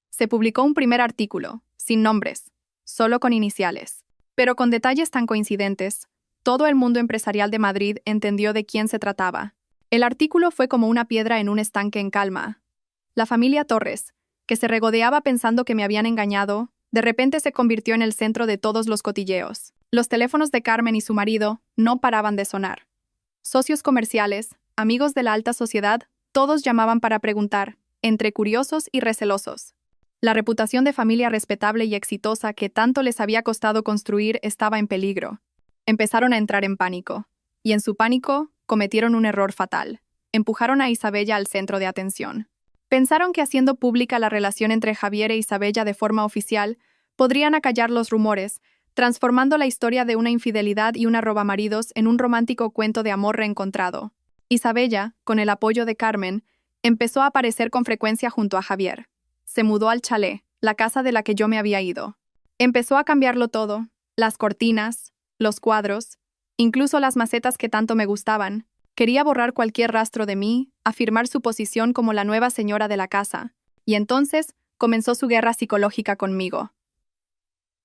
Se publicó un primer artículo, sin nombres, solo con iniciales. Pero con detalles tan coincidentes, todo el mundo empresarial de Madrid entendió de quién se trataba. El artículo fue como una piedra en un estanque en calma. La familia Torres, que se regodeaba pensando que me habían engañado, de repente se convirtió en el centro de todos los cotilleos. Los teléfonos de Carmen y su marido no paraban de sonar. Socios comerciales, amigos de la alta sociedad, todos llamaban para preguntar, entre curiosos y recelosos. La reputación de familia respetable y exitosa que tanto les había costado construir estaba en peligro. Empezaron a entrar en pánico. Y en su pánico, cometieron un error fatal. Empujaron a Isabella al centro de atención. Pensaron que haciendo pública la relación entre Javier e Isabella de forma oficial, podrían acallar los rumores, transformando la historia de una infidelidad y una robamaridos en un romántico cuento de amor reencontrado. Isabella, con el apoyo de Carmen, empezó a aparecer con frecuencia junto a Javier. Se mudó al chalet, la casa de la que yo me había ido. Empezó a cambiarlo todo, las cortinas, los cuadros, incluso las macetas que tanto me gustaban. Quería borrar cualquier rastro de mí, afirmar su posición como la nueva señora de la casa, y entonces comenzó su guerra psicológica conmigo.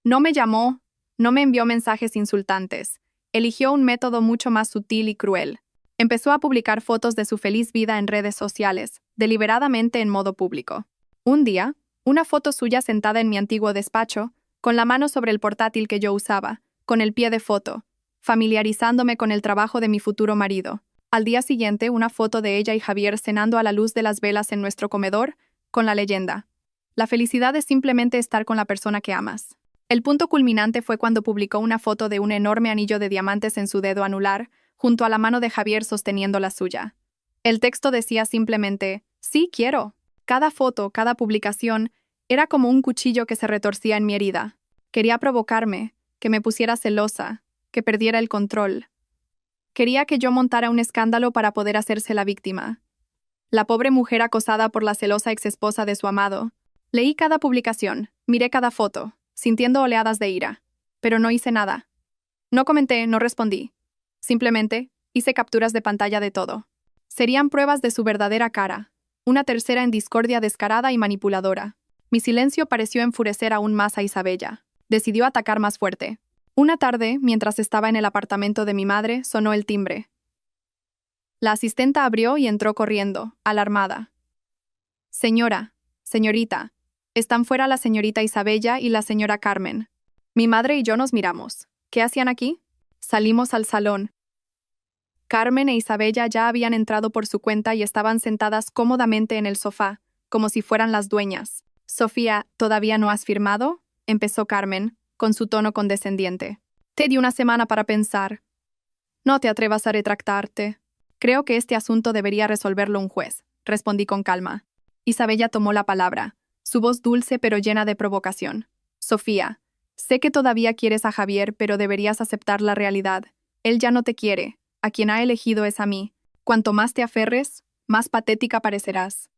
No me llamó, no me envió mensajes insultantes, eligió un método mucho más sutil y cruel. Empezó a publicar fotos de su feliz vida en redes sociales, deliberadamente en modo público. Un día, una foto suya sentada en mi antiguo despacho, con la mano sobre el portátil que yo usaba, con el pie de foto, familiarizándome con el trabajo de mi futuro marido. Al día siguiente, una foto de ella y Javier cenando a la luz de las velas en nuestro comedor, con la leyenda: la felicidad es simplemente estar con la persona que amas. El punto culminante fue cuando publicó una foto de un enorme anillo de diamantes en su dedo anular, junto a la mano de Javier sosteniendo la suya. El texto decía simplemente: sí, quiero. Cada foto, cada publicación, era como un cuchillo que se retorcía en mi herida. Quería provocarme, que me pusiera celosa, que perdiera el control. Quería que yo montara un escándalo para poder hacerse la víctima. La pobre mujer acosada por la celosa exesposa de su amado. Leí cada publicación, miré cada foto, sintiendo oleadas de ira. Pero no hice nada. No comenté, no respondí. Simplemente, hice capturas de pantalla de todo. Serían pruebas de su verdadera cara. Una tercera en discordia descarada y manipuladora. Mi silencio pareció enfurecer aún más a Isabella. Decidió atacar más fuerte. Una tarde, mientras estaba en el apartamento de mi madre, sonó el timbre. La asistenta abrió y entró corriendo, alarmada. Señorita, están fuera la señorita Isabella y la señora Carmen. Mi madre y yo nos miramos. ¿Qué hacían aquí? Salimos al salón. Carmen e Isabella ya habían entrado por su cuenta y estaban sentadas cómodamente en el sofá, como si fueran las dueñas. Sofía, ¿todavía no has firmado?, empezó Carmen, con su tono condescendiente. Te di una semana para pensar. No te atrevas a retractarte. Creo que este asunto debería resolverlo un juez, respondí con calma. Isabella tomó la palabra, su voz dulce pero llena de provocación. Sofía, sé que todavía quieres a Javier, pero deberías aceptar la realidad. Él ya no te quiere. A quien ha elegido es a mí. Cuanto más te aferres, más patética parecerás.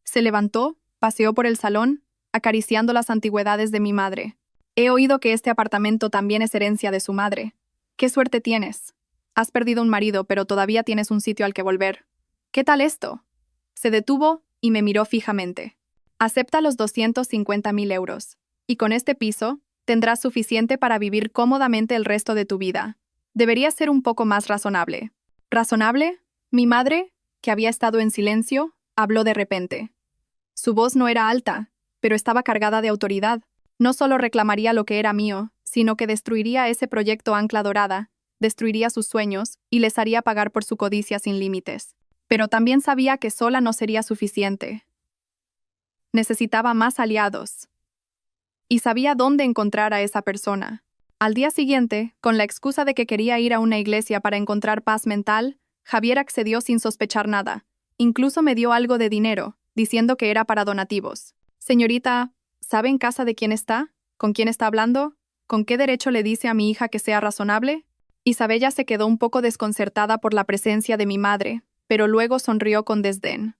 Se levantó, paseó por el salón, acariciando las antigüedades de mi madre. He oído que este apartamento también es herencia de su madre. ¿Qué suerte tienes? Has perdido un marido, pero todavía tienes un sitio al que volver. ¿Qué tal esto? Se detuvo y me miró fijamente. Acepta los 250.000 euros. Y con este piso, tendrás suficiente para vivir cómodamente el resto de tu vida. Deberías ser un poco más razonable. ¿Razonable? Mi madre, que había estado en silencio, habló de repente. Su voz no era alta, pero estaba cargada de autoridad. No solo reclamaría lo que era mío, sino que destruiría ese proyecto Ancla Dorada, destruiría sus sueños y les haría pagar por su codicia sin límites. Pero también sabía que sola no sería suficiente. Necesitaba más aliados. Y sabía dónde encontrar a esa persona. Al día siguiente, con la excusa de que quería ir a una iglesia para encontrar paz mental, Javier accedió sin sospechar nada. Incluso me dio algo de dinero, diciendo que era para donativos. Señorita, ¿sabe en casa de quién está? ¿Con quién está hablando? ¿Con qué derecho le dice a mi hija que sea razonable? Isabella se quedó un poco desconcertada por la presencia de mi madre, pero luego sonrió con desdén.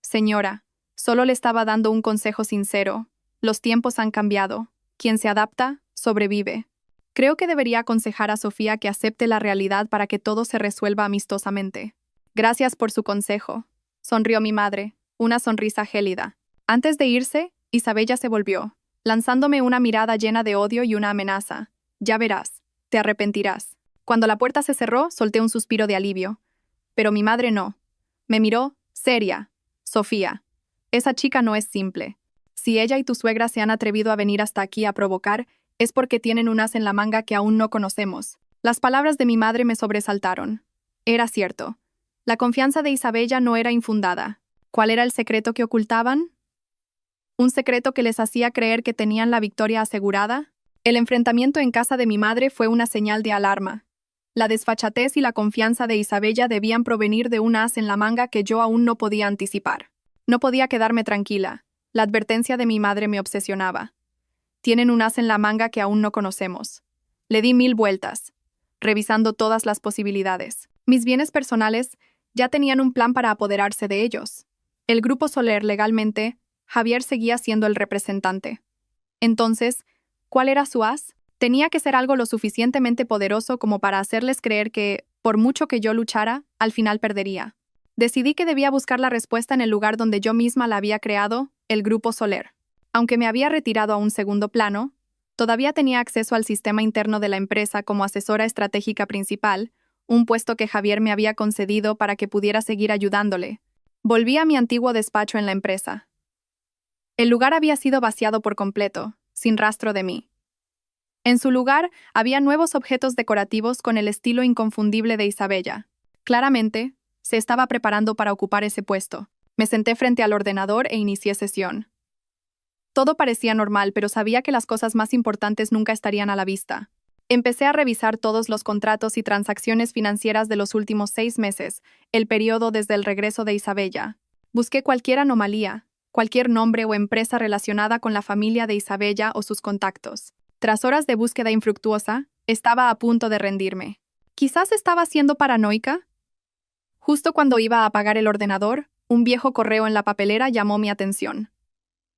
Señora, solo le estaba dando un consejo sincero. Los tiempos han cambiado. Quien se adapta, sobrevive. Creo que debería aconsejar a Sofía que acepte la realidad para que todo se resuelva amistosamente. Gracias por su consejo, sonrió mi madre, una sonrisa gélida. Antes de irse, Isabella se volvió, lanzándome una mirada llena de odio y una amenaza. Ya verás, te arrepentirás. Cuando la puerta se cerró, solté un suspiro de alivio. Pero mi madre no. Me miró, seria. Sofía, esa chica no es simple. Si ella y tu suegra se han atrevido a venir hasta aquí a provocar, es porque tienen un as en la manga que aún no conocemos. Las palabras de mi madre me sobresaltaron. Era cierto. La confianza de Isabella no era infundada. ¿Cuál era el secreto que ocultaban? ¿Un secreto que les hacía creer que tenían la victoria asegurada? El enfrentamiento en casa de mi madre fue una señal de alarma. La desfachatez y la confianza de Isabella debían provenir de un as en la manga que yo aún no podía anticipar. No podía quedarme tranquila. La advertencia de mi madre me obsesionaba. Tienen un as en la manga que aún no conocemos. Le di 1000 vueltas, revisando todas las posibilidades. Mis bienes personales ya tenían un plan para apoderarse de ellos. El Grupo Soler legalmente, Javier seguía siendo el representante. Entonces, ¿cuál era su as? Tenía que ser algo lo suficientemente poderoso como para hacerles creer que, por mucho que yo luchara, al final perdería. Decidí que debía buscar la respuesta en el lugar donde yo misma la había creado, el Grupo Soler. Aunque me había retirado a un segundo plano, todavía tenía acceso al sistema interno de la empresa como asesora estratégica principal, un puesto que Javier me había concedido para que pudiera seguir ayudándole. Volví a mi antiguo despacho en la empresa. El lugar había sido vaciado por completo, sin rastro de mí. En su lugar, había nuevos objetos decorativos con el estilo inconfundible de Isabella. Claramente, se estaba preparando para ocupar ese puesto. Me senté frente al ordenador e inicié sesión. Todo parecía normal, pero sabía que las cosas más importantes nunca estarían a la vista. Empecé a revisar todos los contratos y transacciones financieras de los últimos 6 meses, el periodo desde el regreso de Isabella. Busqué cualquier anomalía, cualquier nombre o empresa relacionada con la familia de Isabella o sus contactos. Tras horas de búsqueda infructuosa, estaba a punto de rendirme. ¿Quizás estaba siendo paranoica? Justo cuando iba a apagar el ordenador, un viejo correo en la papelera llamó mi atención.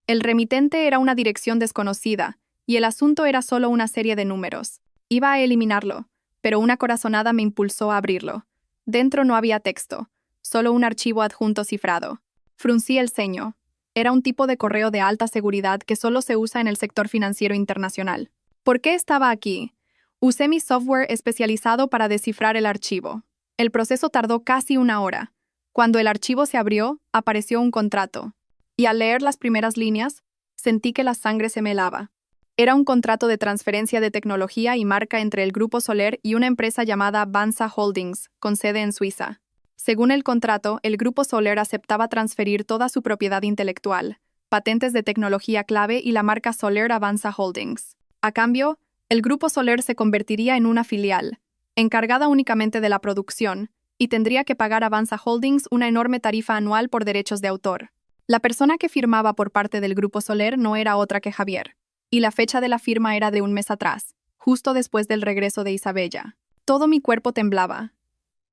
El remitente era una dirección desconocida, y el asunto era solo una serie de números. Iba a eliminarlo, pero una corazonada me impulsó a abrirlo. Dentro no había texto, solo un archivo adjunto cifrado. Fruncí el ceño. Era un tipo de correo de alta seguridad que solo se usa en el sector financiero internacional. ¿Por qué estaba aquí? Usé mi software especializado para descifrar el archivo. El proceso tardó casi 1 hora. Cuando el archivo se abrió, apareció un contrato. Y al leer las primeras líneas, sentí que la sangre se me helaba. Era un contrato de transferencia de tecnología y marca entre el Grupo Soler y una empresa llamada Banza Holdings, con sede en Suiza. Según el contrato, el Grupo Soler aceptaba transferir toda su propiedad intelectual, patentes de tecnología clave y la marca Soler a Banza Holdings. A cambio, el Grupo Soler se convertiría en una filial, encargada únicamente de la producción, y tendría que pagar a Banza Holdings una enorme tarifa anual por derechos de autor. La persona que firmaba por parte del Grupo Soler no era otra que Javier, y la fecha de la firma era de un mes atrás, justo después del regreso de Isabella. Todo mi cuerpo temblaba.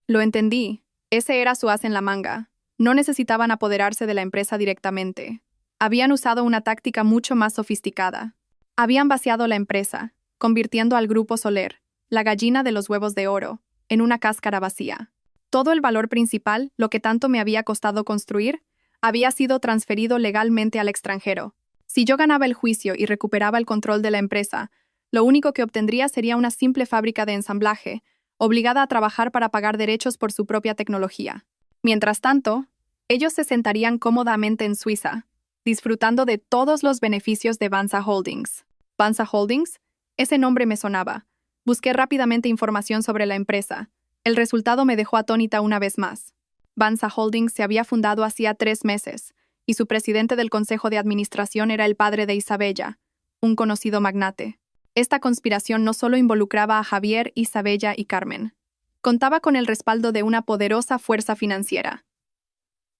Lo entendí. Ese era su as en la manga. No necesitaban apoderarse de la empresa directamente. Habían usado una táctica mucho más sofisticada. Habían vaciado la empresa, convirtiendo al Grupo Soler, la gallina de los huevos de oro, en una cáscara vacía. Todo el valor principal, lo que tanto me había costado construir, Había sido transferido legalmente al extranjero. Si yo ganaba el juicio y recuperaba el control de la empresa, lo único que obtendría sería una simple fábrica de ensamblaje, obligada a trabajar para pagar derechos por su propia tecnología. Mientras tanto, ellos se sentarían cómodamente en Suiza, disfrutando de todos los beneficios de Vansa Holdings. ¿Vansa Holdings? Ese nombre me sonaba. Busqué rápidamente información sobre la empresa. El resultado me dejó atónita una vez más. Vansa Holdings se había fundado hacía 3 meses, y su presidente del consejo de administración era el padre de Isabella, un conocido magnate. Esta conspiración no solo involucraba a Javier, Isabella y Carmen. Contaba con el respaldo de una poderosa fuerza financiera.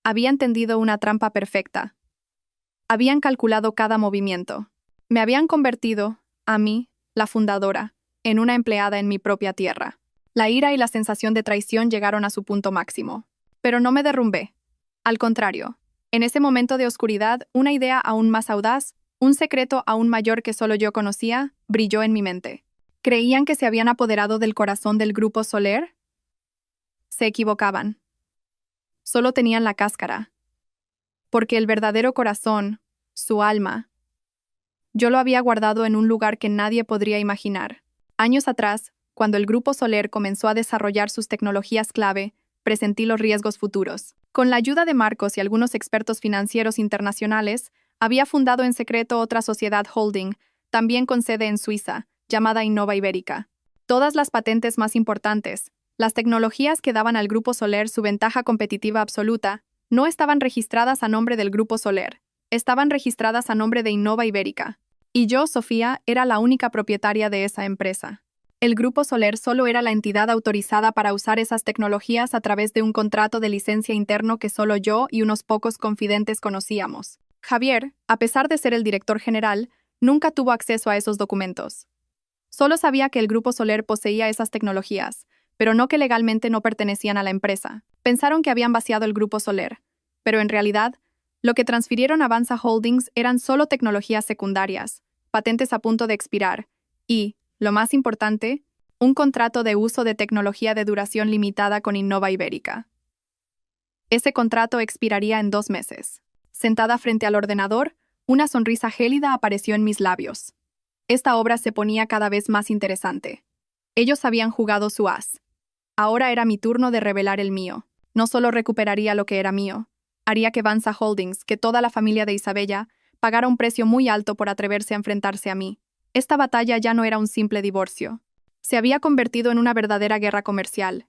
Habían tendido una trampa perfecta. Habían calculado cada movimiento. Me habían convertido, a mí, la fundadora, en una empleada en mi propia tierra. La ira y la sensación de traición llegaron a su punto máximo. Pero no me derrumbé. Al contrario, en ese momento de oscuridad, una idea aún más audaz, un secreto aún mayor que solo yo conocía, brilló en mi mente. ¿Creían que se habían apoderado del corazón del Grupo Soler? Se equivocaban. Solo tenían la cáscara. Porque el verdadero corazón, su alma, yo lo había guardado en un lugar que nadie podría imaginar. Años atrás, cuando el Grupo Soler comenzó a desarrollar sus tecnologías clave, presentí los riesgos futuros. Con la ayuda de Marcos y algunos expertos financieros internacionales, había fundado en secreto otra sociedad holding, también con sede en Suiza, llamada Innova Ibérica. Todas las patentes más importantes, las tecnologías que daban al Grupo Soler su ventaja competitiva absoluta, no estaban registradas a nombre del Grupo Soler, estaban registradas a nombre de Innova Ibérica. Y yo, Sofía, era la única propietaria de esa empresa. El Grupo Soler solo era la entidad autorizada para usar esas tecnologías a través de un contrato de licencia interno que solo yo y unos pocos confidentes conocíamos. Javier, a pesar de ser el director general, nunca tuvo acceso a esos documentos. Solo sabía que el Grupo Soler poseía esas tecnologías, pero no que legalmente no pertenecían a la empresa. Pensaron que habían vaciado el Grupo Soler, pero en realidad, lo que transfirieron a Vansa Holdings eran solo tecnologías secundarias, patentes a punto de expirar, y, lo más importante, un contrato de uso de tecnología de duración limitada con Innova Ibérica. Ese contrato expiraría en 2 meses. Sentada frente al ordenador, una sonrisa gélida apareció en mis labios. Esta obra se ponía cada vez más interesante. Ellos habían jugado su as. Ahora era mi turno de revelar el mío. No solo recuperaría lo que era mío, haría que Vansa Holdings, que toda la familia de Isabella, pagara un precio muy alto por atreverse a enfrentarse a mí. Esta batalla ya no era un simple divorcio. Se había convertido en una verdadera guerra comercial.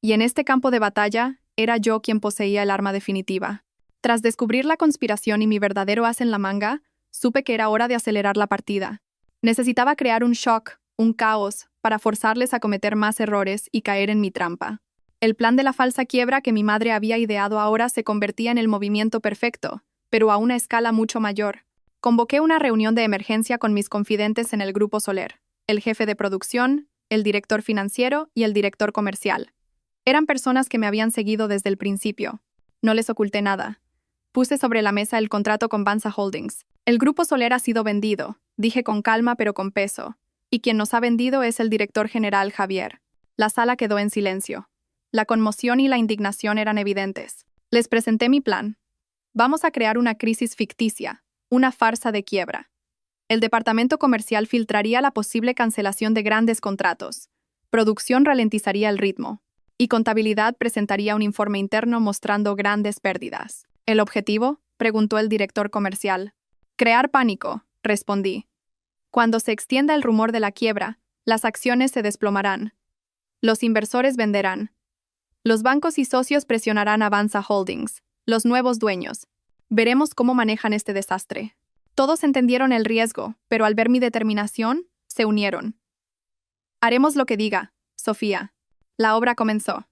Y en este campo de batalla, era yo quien poseía el arma definitiva. Tras descubrir la conspiración y mi verdadero as en la manga, supe que era hora de acelerar la partida. Necesitaba crear un shock, un caos, para forzarles a cometer más errores y caer en mi trampa. El plan de la falsa quiebra que mi madre había ideado ahora se convertía en el movimiento perfecto, pero a una escala mucho mayor. Convoqué una reunión de emergencia con mis confidentes en el Grupo Soler, el jefe de producción, el director financiero y el director comercial. Eran personas que me habían seguido desde el principio. No les oculté nada. Puse sobre la mesa el contrato con Vansa Holdings. El Grupo Soler ha sido vendido, dije con calma pero con peso. Y quien nos ha vendido es el director general Javier. La sala quedó en silencio. La conmoción y la indignación eran evidentes. Les presenté mi plan. Vamos a crear una crisis ficticia, una farsa de quiebra. El departamento comercial filtraría la posible cancelación de grandes contratos. Producción ralentizaría el ritmo. Y contabilidad presentaría un informe interno mostrando grandes pérdidas. ¿El objetivo?, preguntó el director comercial. Crear pánico, respondí. Cuando se extienda el rumor de la quiebra, las acciones se desplomarán. Los inversores venderán. Los bancos y socios presionarán a Vansa Holdings, los nuevos dueños. Veremos cómo manejan este desastre. Todos entendieron el riesgo, pero al ver mi determinación, se unieron. Haremos lo que diga, Sofía. La obra comenzó.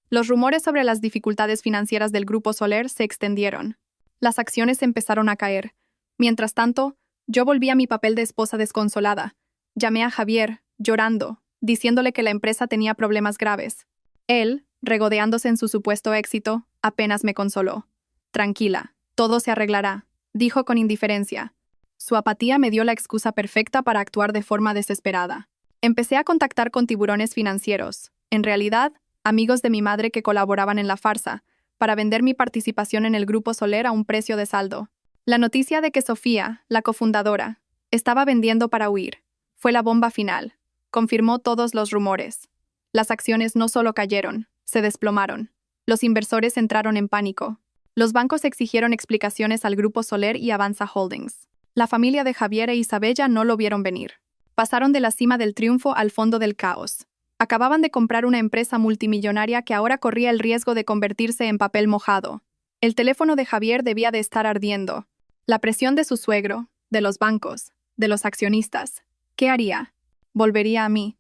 Los rumores sobre las dificultades financieras del Grupo Soler se extendieron. Las acciones empezaron a caer. Mientras tanto, yo volví a mi papel de esposa desconsolada. Llamé a Javier, llorando, diciéndole que la empresa tenía problemas graves. Él, regodeándose en su supuesto éxito, apenas me consoló. Tranquila, todo se arreglará, dijo con indiferencia. Su apatía me dio la excusa perfecta para actuar de forma desesperada. Empecé a contactar con tiburones financieros, en realidad, amigos de mi madre que colaboraban en la farsa, para vender mi participación en el Grupo Soler a un precio de saldo. La noticia de que Sofía, la cofundadora, estaba vendiendo para huir fue la bomba final. Confirmó todos los rumores. Las acciones no solo cayeron, se desplomaron. Los inversores entraron en pánico. Los bancos exigieron explicaciones al Grupo Soler y Avanza Holdings. La familia de Javier e Isabella no lo vieron venir. Pasaron de la cima del triunfo al fondo del caos. Acababan de comprar una empresa multimillonaria que ahora corría el riesgo de convertirse en papel mojado. El teléfono de Javier debía de estar ardiendo. La presión de su suegro, de los bancos, de los accionistas. ¿Qué haría? Volvería a mí.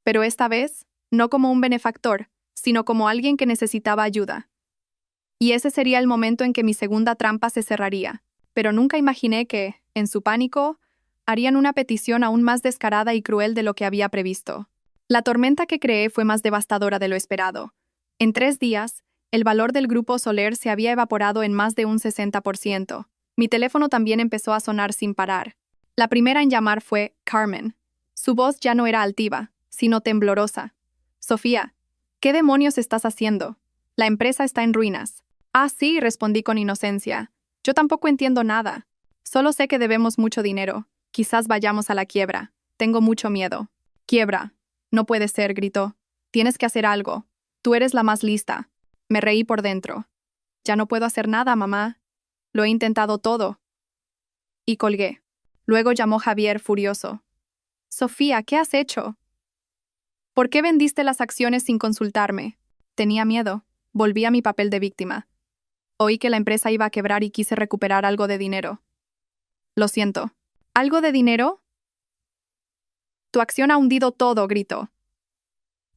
Pero esta vez, no como un benefactor, sino como alguien que necesitaba ayuda. Y ese sería el momento en que mi segunda trampa se cerraría. Pero nunca imaginé que, en su pánico, harían una petición aún más descarada y cruel de lo que había previsto. La tormenta que creé fue más devastadora de lo esperado. En 3 días, el valor del Grupo Soler se había evaporado en más de un 60%. Mi teléfono también empezó a sonar sin parar. La primera en llamar fue Carmen. Su voz ya no era altiva, sino temblorosa. Sofía, ¿qué demonios estás haciendo? La empresa está en ruinas. Ah, sí, respondí con inocencia. Yo tampoco entiendo nada. Solo sé que debemos mucho dinero. Quizás vayamos a la quiebra. Tengo mucho miedo. Quiebra. No puede ser, gritó. Tienes que hacer algo. Tú eres la más lista. Me reí por dentro. Ya no puedo hacer nada, mamá. Lo he intentado todo. Y colgué. Luego llamó Javier, furioso. Sofía, ¿qué has hecho? ¿Por qué vendiste las acciones sin consultarme? Tenía miedo. Volví a mi papel de víctima. Oí que la empresa iba a quebrar y quise recuperar algo de dinero. Lo siento. ¿Algo de dinero? Tu acción ha hundido todo, gritó.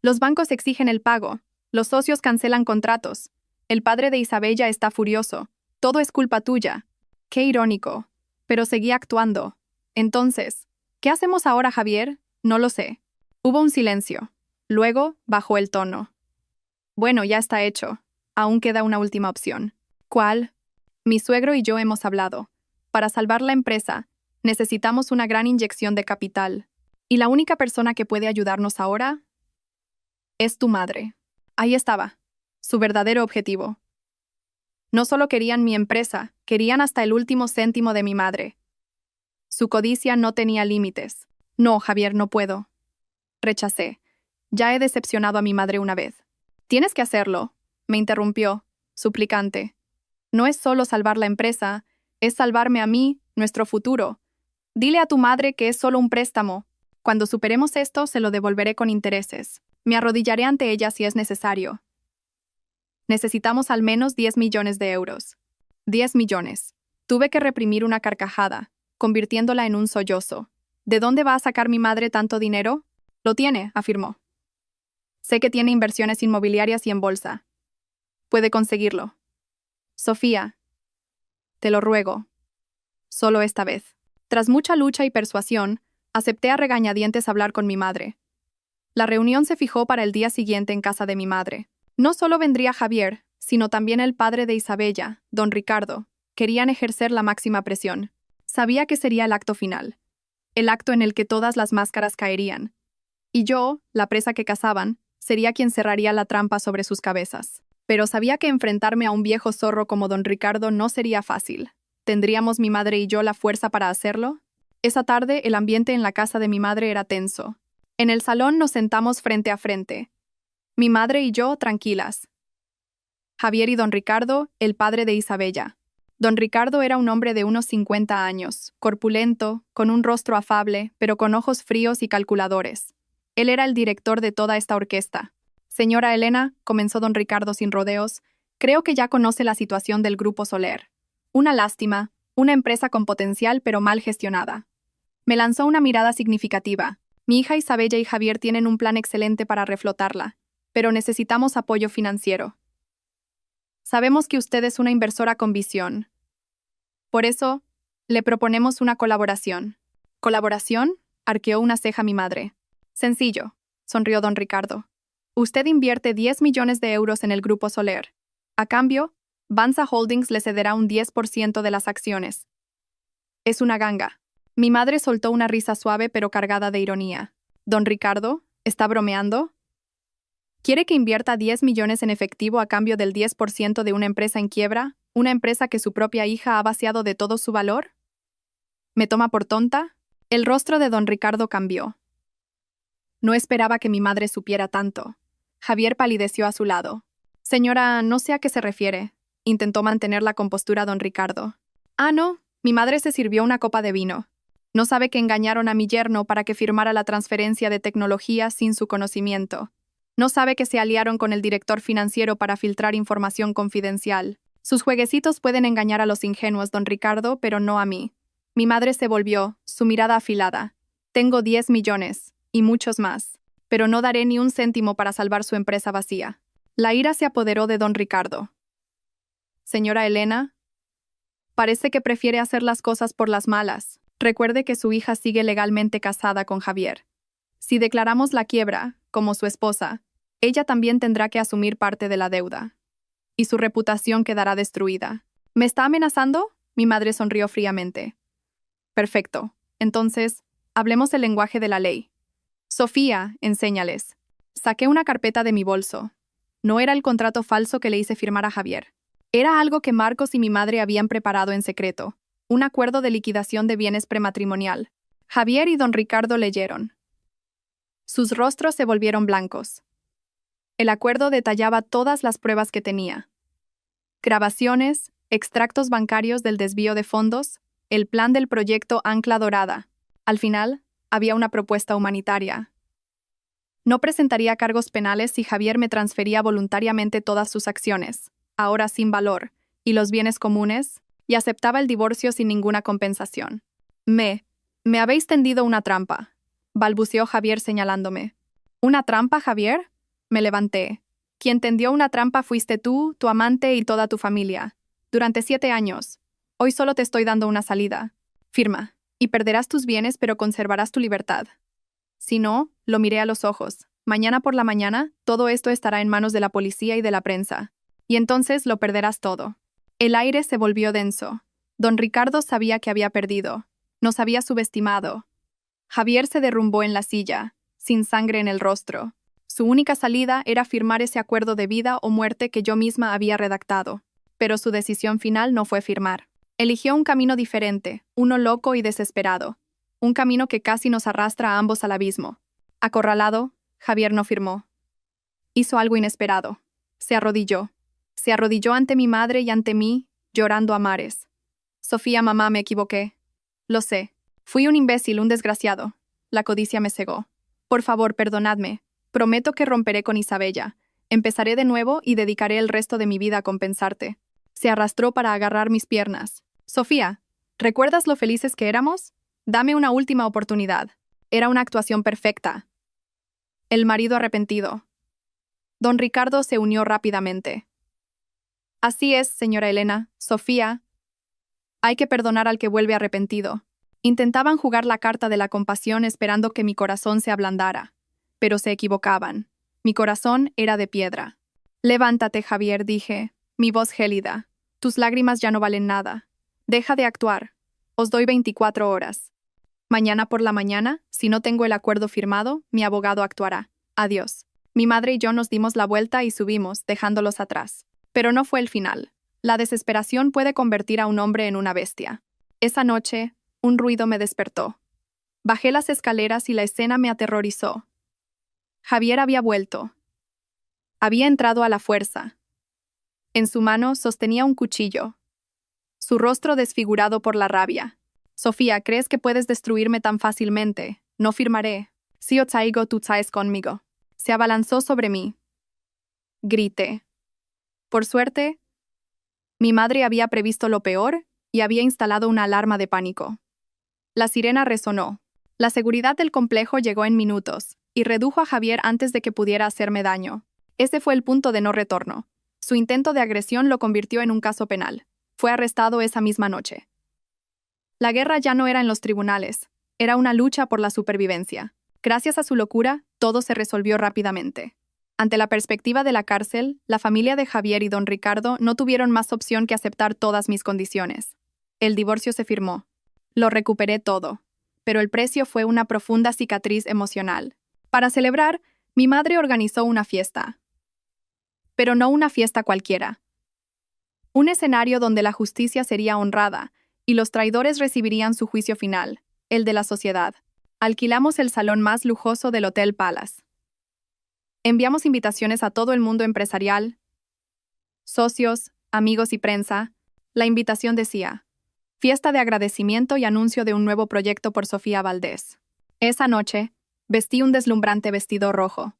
Los bancos exigen el pago. Los socios cancelan contratos. El padre de Isabella está furioso. Todo es culpa tuya. Qué irónico. Pero seguí actuando. Entonces, ¿qué hacemos ahora, Javier? No lo sé. Hubo un silencio. Luego, bajó el tono. Bueno, ya está hecho. Aún queda una última opción. ¿Cuál? Mi suegro y yo hemos hablado. Para salvar la empresa, necesitamos una gran inyección de capital. Y la única persona que puede ayudarnos ahora es tu madre. Ahí estaba. Su verdadero objetivo. No solo querían mi empresa, querían hasta el último céntimo de mi madre. Su codicia no tenía límites. No, Javier, no puedo. Rechacé. Ya he decepcionado a mi madre una vez. Tienes que hacerlo, me interrumpió, suplicante. No es solo salvar la empresa, es salvarme a mí, nuestro futuro. Dile a tu madre que es solo un préstamo. Cuando superemos esto, se lo devolveré con intereses. Me arrodillaré ante ella si es necesario. Necesitamos al menos 10 millones de euros. 10 millones. Tuve que reprimir una carcajada, convirtiéndola en un sollozo. ¿De dónde va a sacar mi madre tanto dinero? Lo tiene, afirmó. Sé que tiene inversiones inmobiliarias y en bolsa. Puede conseguirlo. Sofía, te lo ruego. Solo esta vez. Tras mucha lucha y persuasión, acepté a regañadientes hablar con mi madre. La reunión se fijó para el día siguiente en casa de mi madre. No solo vendría Javier, sino también el padre de Isabella, don Ricardo. Querían ejercer la máxima presión. Sabía que sería el acto final. El acto en el que todas las máscaras caerían. Y yo, la presa que cazaban, sería quien cerraría la trampa sobre sus cabezas. Pero sabía que enfrentarme a un viejo zorro como don Ricardo no sería fácil. ¿Tendríamos mi madre y yo la fuerza para hacerlo? Esa tarde el ambiente en la casa de mi madre era tenso. En el salón nos sentamos frente a frente. Mi madre y yo tranquilas. Javier y don Ricardo, el padre de Isabella. Don Ricardo era un hombre de unos 50 años, corpulento, con un rostro afable, pero con ojos fríos y calculadores. Él era el director de toda esta orquesta. Señora Elena, comenzó don Ricardo sin rodeos, creo que ya conoce la situación del Grupo Soler. Una lástima, una empresa con potencial pero mal gestionada. Me lanzó una mirada significativa. Mi hija Isabella y Javier tienen un plan excelente para reflotarla, pero necesitamos apoyo financiero. Sabemos que usted es una inversora con visión. Por eso, le proponemos una colaboración. ¿Colaboración? Arqueó una ceja mi madre. Sencillo, sonrió don Ricardo. Usted invierte 10 millones de euros en el Grupo Soler. A cambio, Avanza Holdings le cederá un 10% de las acciones. Es una ganga. Mi madre soltó una risa suave pero cargada de ironía. ¿Don Ricardo? ¿Está bromeando? ¿Quiere que invierta 10 millones en efectivo a cambio del 10% de una empresa en quiebra? ¿Una empresa que su propia hija ha vaciado de todo su valor? ¿Me toma por tonta? El rostro de don Ricardo cambió. No esperaba que mi madre supiera tanto. Javier palideció a su lado. Señora, no sé a qué se refiere. Intentó mantener la compostura don Ricardo. Ah, no, mi madre se sirvió una copa de vino. No sabe que engañaron a mi yerno para que firmara la transferencia de tecnología sin su conocimiento. No sabe que se aliaron con el director financiero para filtrar información confidencial. Sus jueguecitos pueden engañar a los ingenuos, don Ricardo, pero no a mí. Mi madre se volvió, su mirada afilada. Tengo 10 millones, y muchos más, pero no daré ni un céntimo para salvar su empresa vacía. La ira se apoderó de don Ricardo. Señora Elena, parece que prefiere hacer las cosas por las malas. Recuerde que su hija sigue legalmente casada con Javier. Si declaramos la quiebra, como su esposa, ella también tendrá que asumir parte de la deuda. Y su reputación quedará destruida. ¿Me está amenazando? Mi madre sonrió fríamente. Perfecto. Entonces, hablemos el lenguaje de la ley. Sofía, enséñales. Saqué una carpeta de mi bolso. No era el contrato falso que le hice firmar a Javier. Era algo que Marcos y mi madre habían preparado en secreto. Un acuerdo de liquidación de bienes prematrimonial. Javier y don Ricardo leyeron. Sus rostros se volvieron blancos. El acuerdo detallaba todas las pruebas que tenía. Grabaciones, extractos bancarios del desvío de fondos, el plan del proyecto Ancla Dorada. Al final, había una propuesta humanitaria. No presentaría cargos penales si Javier me transfería voluntariamente todas sus acciones, ahora sin valor, y los bienes comunes, y aceptaba el divorcio sin ninguna compensación. Me habéis tendido una trampa, balbuceó Javier señalándome. ¿Una trampa, Javier? Me levanté. Quien tendió una trampa fuiste tú, tu amante y toda tu familia. Durante 7 años. Hoy solo te estoy dando una salida. Firma, y perderás tus bienes pero conservarás tu libertad. Si no, lo miré a los ojos. Mañana por la mañana, todo esto estará en manos de la policía y de la prensa. Y entonces lo perderás todo. El aire se volvió denso. Don Ricardo sabía que había perdido. Nos había subestimado. Javier se derrumbó en la silla, sin sangre en el rostro. Su única salida era firmar ese acuerdo de vida o muerte que yo misma había redactado. Pero su decisión final no fue firmar. Eligió un camino diferente, uno loco y desesperado. Un camino que casi nos arrastra a ambos al abismo. Acorralado, Javier no firmó. Hizo algo inesperado. Se arrodilló. Se arrodilló ante mi madre y ante mí, llorando a mares. Sofía, mamá, me equivoqué. Lo sé. Fui un imbécil, un desgraciado. La codicia me cegó. Por favor, perdonadme. Prometo que romperé con Isabella. Empezaré de nuevo y dedicaré el resto de mi vida a compensarte. Se arrastró para agarrar mis piernas. Sofía, ¿recuerdas lo felices que éramos? Dame una última oportunidad. Era una actuación perfecta. El marido arrepentido. Don Ricardo se unió rápidamente. Así es, señora Elena, Sofía. Hay que perdonar al que vuelve arrepentido. Intentaban jugar la carta de la compasión esperando que mi corazón se ablandara. Pero se equivocaban. Mi corazón era de piedra. Levántate, Javier, dije, mi voz gélida. Tus lágrimas ya no valen nada. Deja de actuar. Os doy 24 horas. Mañana por la mañana, si no tengo el acuerdo firmado, mi abogado actuará. Adiós. Mi madre y yo nos dimos la vuelta y subimos, dejándolos atrás. Pero no fue el final. La desesperación puede convertir a un hombre en una bestia. Esa noche, un ruido me despertó. Bajé las escaleras y la escena me aterrorizó. Javier había vuelto. Había entrado a la fuerza. En su mano sostenía un cuchillo. Su rostro desfigurado por la rabia. Sofía, ¿crees que puedes destruirme tan fácilmente? No firmaré. Si os traigo, tú traes conmigo. Se abalanzó sobre mí. Grité. Por suerte, mi madre había previsto lo peor y había instalado una alarma de pánico. La sirena resonó. La seguridad del complejo llegó en minutos y redujo a Javier antes de que pudiera hacerme daño. Ese fue el punto de no retorno. Su intento de agresión lo convirtió en un caso penal. Fue arrestado esa misma noche. La guerra ya no era en los tribunales, era una lucha por la supervivencia. Gracias a su locura, todo se resolvió rápidamente. Ante la perspectiva de la cárcel, la familia de Javier y don Ricardo no tuvieron más opción que aceptar todas mis condiciones. El divorcio se firmó. Lo recuperé todo, pero el precio fue una profunda cicatriz emocional. Para celebrar, Mi madre organizó una fiesta. Pero no una fiesta cualquiera. Un escenario donde la justicia sería honrada y los traidores recibirían su juicio final, el de la sociedad. Alquilamos el salón más lujoso del Hotel Palace. Enviamos invitaciones a todo el mundo empresarial, socios, amigos y prensa. La invitación decía: fiesta de agradecimiento y anuncio de un nuevo proyecto por Sofía Valdés. Esa noche, vestí un deslumbrante vestido rojo.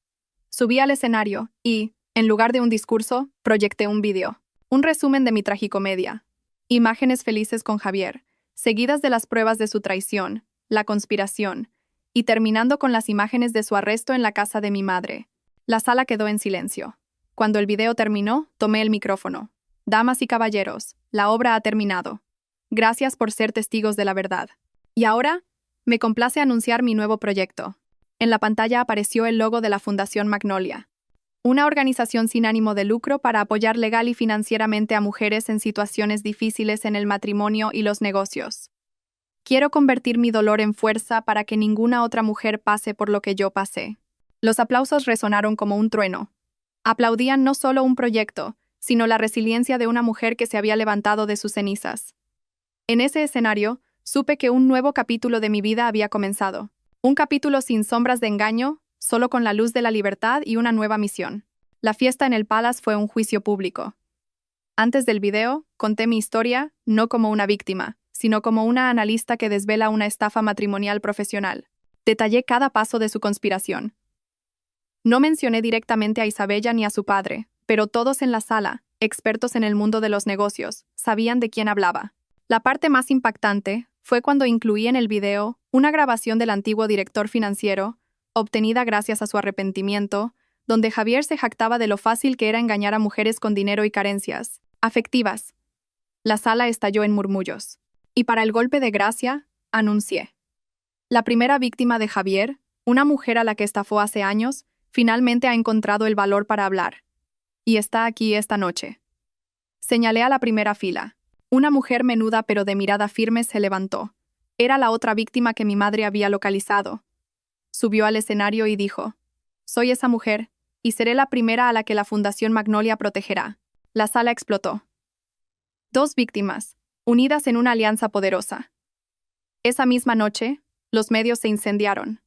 Subí al escenario y, en lugar de un discurso, proyecté un vídeo. Un resumen de mi tragicomedia. Imágenes felices con Javier, seguidas de las pruebas de su traición, la conspiración, y terminando con las imágenes de su arresto en la casa de mi madre. La sala quedó en silencio. Cuando el video terminó, tomé el micrófono. Damas y caballeros, la obra ha terminado. Gracias por ser testigos de la verdad. Y ahora, me complace anunciar mi nuevo proyecto. En la pantalla apareció el logo de la Fundación Magnolia, una organización sin ánimo de lucro para apoyar legal y financieramente a mujeres en situaciones difíciles en el matrimonio y los negocios. Quiero convertir mi dolor en fuerza para que ninguna otra mujer pase por lo que yo pasé. Los aplausos resonaron como un trueno. Aplaudían no solo un proyecto, sino la resiliencia de una mujer que se había levantado de sus cenizas. En ese escenario, supe que un nuevo capítulo de mi vida había comenzado. Un capítulo sin sombras de engaño, solo con la luz de la libertad y una nueva misión. La fiesta en el Palace fue un juicio público. Antes del video, conté mi historia, no como una víctima, sino como una analista que desvela una estafa matrimonial profesional. Detallé cada paso de su conspiración. No mencioné directamente a Isabella ni a su padre, pero todos en la sala, expertos en el mundo de los negocios, sabían de quién hablaba. La parte más impactante fue cuando incluí en el video una grabación del antiguo director financiero, obtenida gracias a su arrepentimiento, donde Javier se jactaba de lo fácil que era engañar a mujeres con dinero y carencias afectivas. La sala estalló en murmullos. Y para el golpe de gracia, anuncié: la primera víctima de Javier, una mujer a la que estafó hace años, finalmente ha encontrado el valor para hablar. Y está aquí esta noche. Señalé a la primera fila. Una mujer menuda pero de mirada firme se levantó. Era la otra víctima que mi madre había localizado. Subió al escenario y dijo: soy esa mujer, y seré la primera a la que la Fundación Magnolia protegerá. La sala explotó. Dos víctimas, unidas en una alianza poderosa. Esa misma noche, los medios se incendiaron.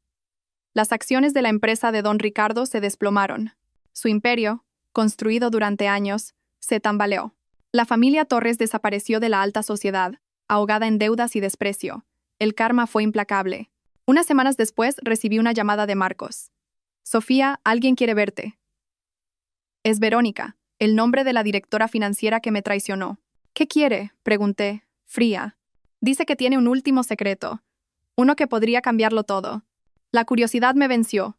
Las acciones de la empresa de Don Ricardo se desplomaron. Su imperio, construido durante años, se tambaleó. La familia Torres desapareció de la alta sociedad, ahogada en deudas y desprecio. El karma fue implacable. Unas semanas después recibí una llamada de Marcos. Sofía, alguien quiere verte. Es Verónica, el nombre de la directora financiera que me traicionó. ¿Qué quiere?, pregunté, fría. Dice que tiene un último secreto, uno que podría cambiarlo todo. La curiosidad me venció.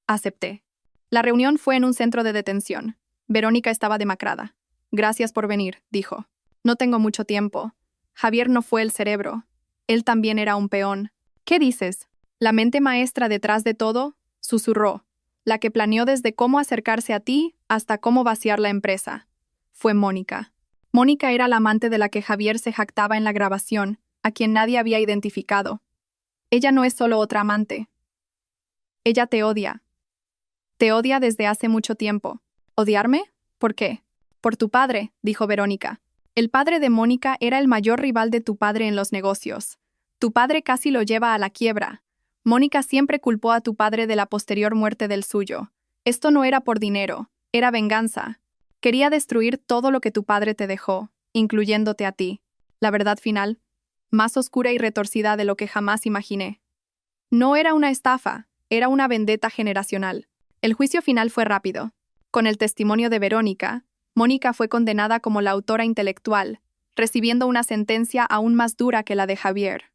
Acepté. La reunión fue en un centro de detención. Verónica estaba demacrada. Gracias por venir, dijo. No tengo mucho tiempo. Javier no fue el cerebro. Él también era un peón. ¿Qué dices? La mente maestra detrás de todo, susurró. La que planeó desde cómo acercarse a ti hasta cómo vaciar la empresa. Fue Mónica. Mónica era la amante de la que Javier se jactaba en la grabación, a quien nadie había identificado. Ella no es solo otra amante. Ella te odia. Te odia desde hace mucho tiempo. ¿Odiarme? ¿Por qué? Por tu padre, dijo Verónica. El padre de Mónica era el mayor rival de tu padre en los negocios. Tu padre casi lo lleva a la quiebra. Mónica siempre culpó a tu padre de la posterior muerte del suyo. Esto no era por dinero, era venganza. Quería destruir todo lo que tu padre te dejó, incluyéndote a ti. La verdad final, más oscura y retorcida de lo que jamás imaginé. No era una estafa, era una vendetta generacional. El juicio final fue rápido. Con el testimonio de Verónica, Mónica fue condenada como la autora intelectual, recibiendo una sentencia aún más dura que la de Javier.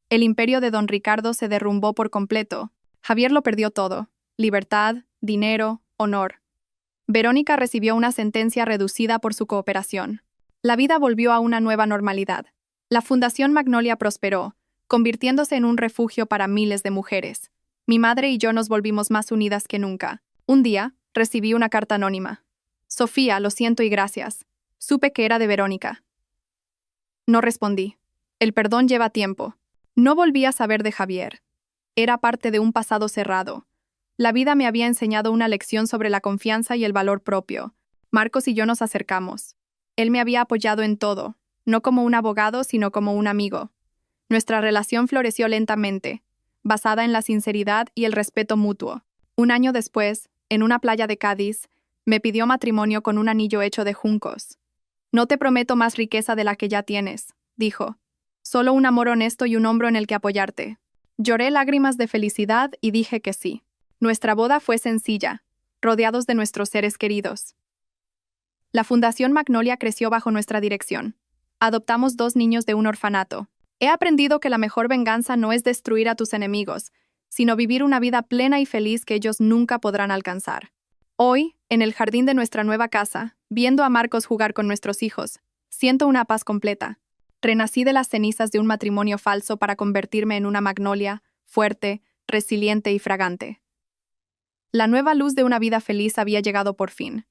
El imperio de Don Ricardo se derrumbó por completo. Javier lo perdió todo: libertad, dinero, honor. Verónica recibió una sentencia reducida por su cooperación. La vida volvió a una nueva normalidad. La Fundación Magnolia prosperó, convirtiéndose en un refugio para miles de mujeres. Mi madre y yo nos volvimos más unidas que nunca. Un día, recibí una carta anónima. Sofía, lo siento y gracias. Supe que era de Verónica. No respondí. El perdón lleva tiempo. No volví a saber de Javier. Era parte de un pasado cerrado. La vida me había enseñado una lección sobre la confianza y el valor propio. Marcos y yo nos acercamos. Él me había apoyado en todo, no como un abogado, sino como un amigo. Nuestra relación floreció lentamente, basada en la sinceridad y el respeto mutuo. Un año después, en una playa de Cádiz, me pidió matrimonio con un anillo hecho de juncos. No te prometo más riqueza de la que ya tienes, dijo. Solo un amor honesto y un hombro en el que apoyarte. Lloré lágrimas de felicidad y dije que sí. Nuestra boda fue sencilla, rodeados de nuestros seres queridos. La Fundación Magnolia creció bajo nuestra dirección. Adoptamos 2 niños de un orfanato. He aprendido que la mejor venganza no es destruir a tus enemigos, sino vivir una vida plena y feliz que ellos nunca podrán alcanzar. Hoy, en el jardín de nuestra nueva casa, viendo a Marcos jugar con nuestros hijos, siento una paz completa. Renací de las cenizas de un matrimonio falso para convertirme en una magnolia, fuerte, resiliente y fragante. La nueva luz de una vida feliz había llegado por fin.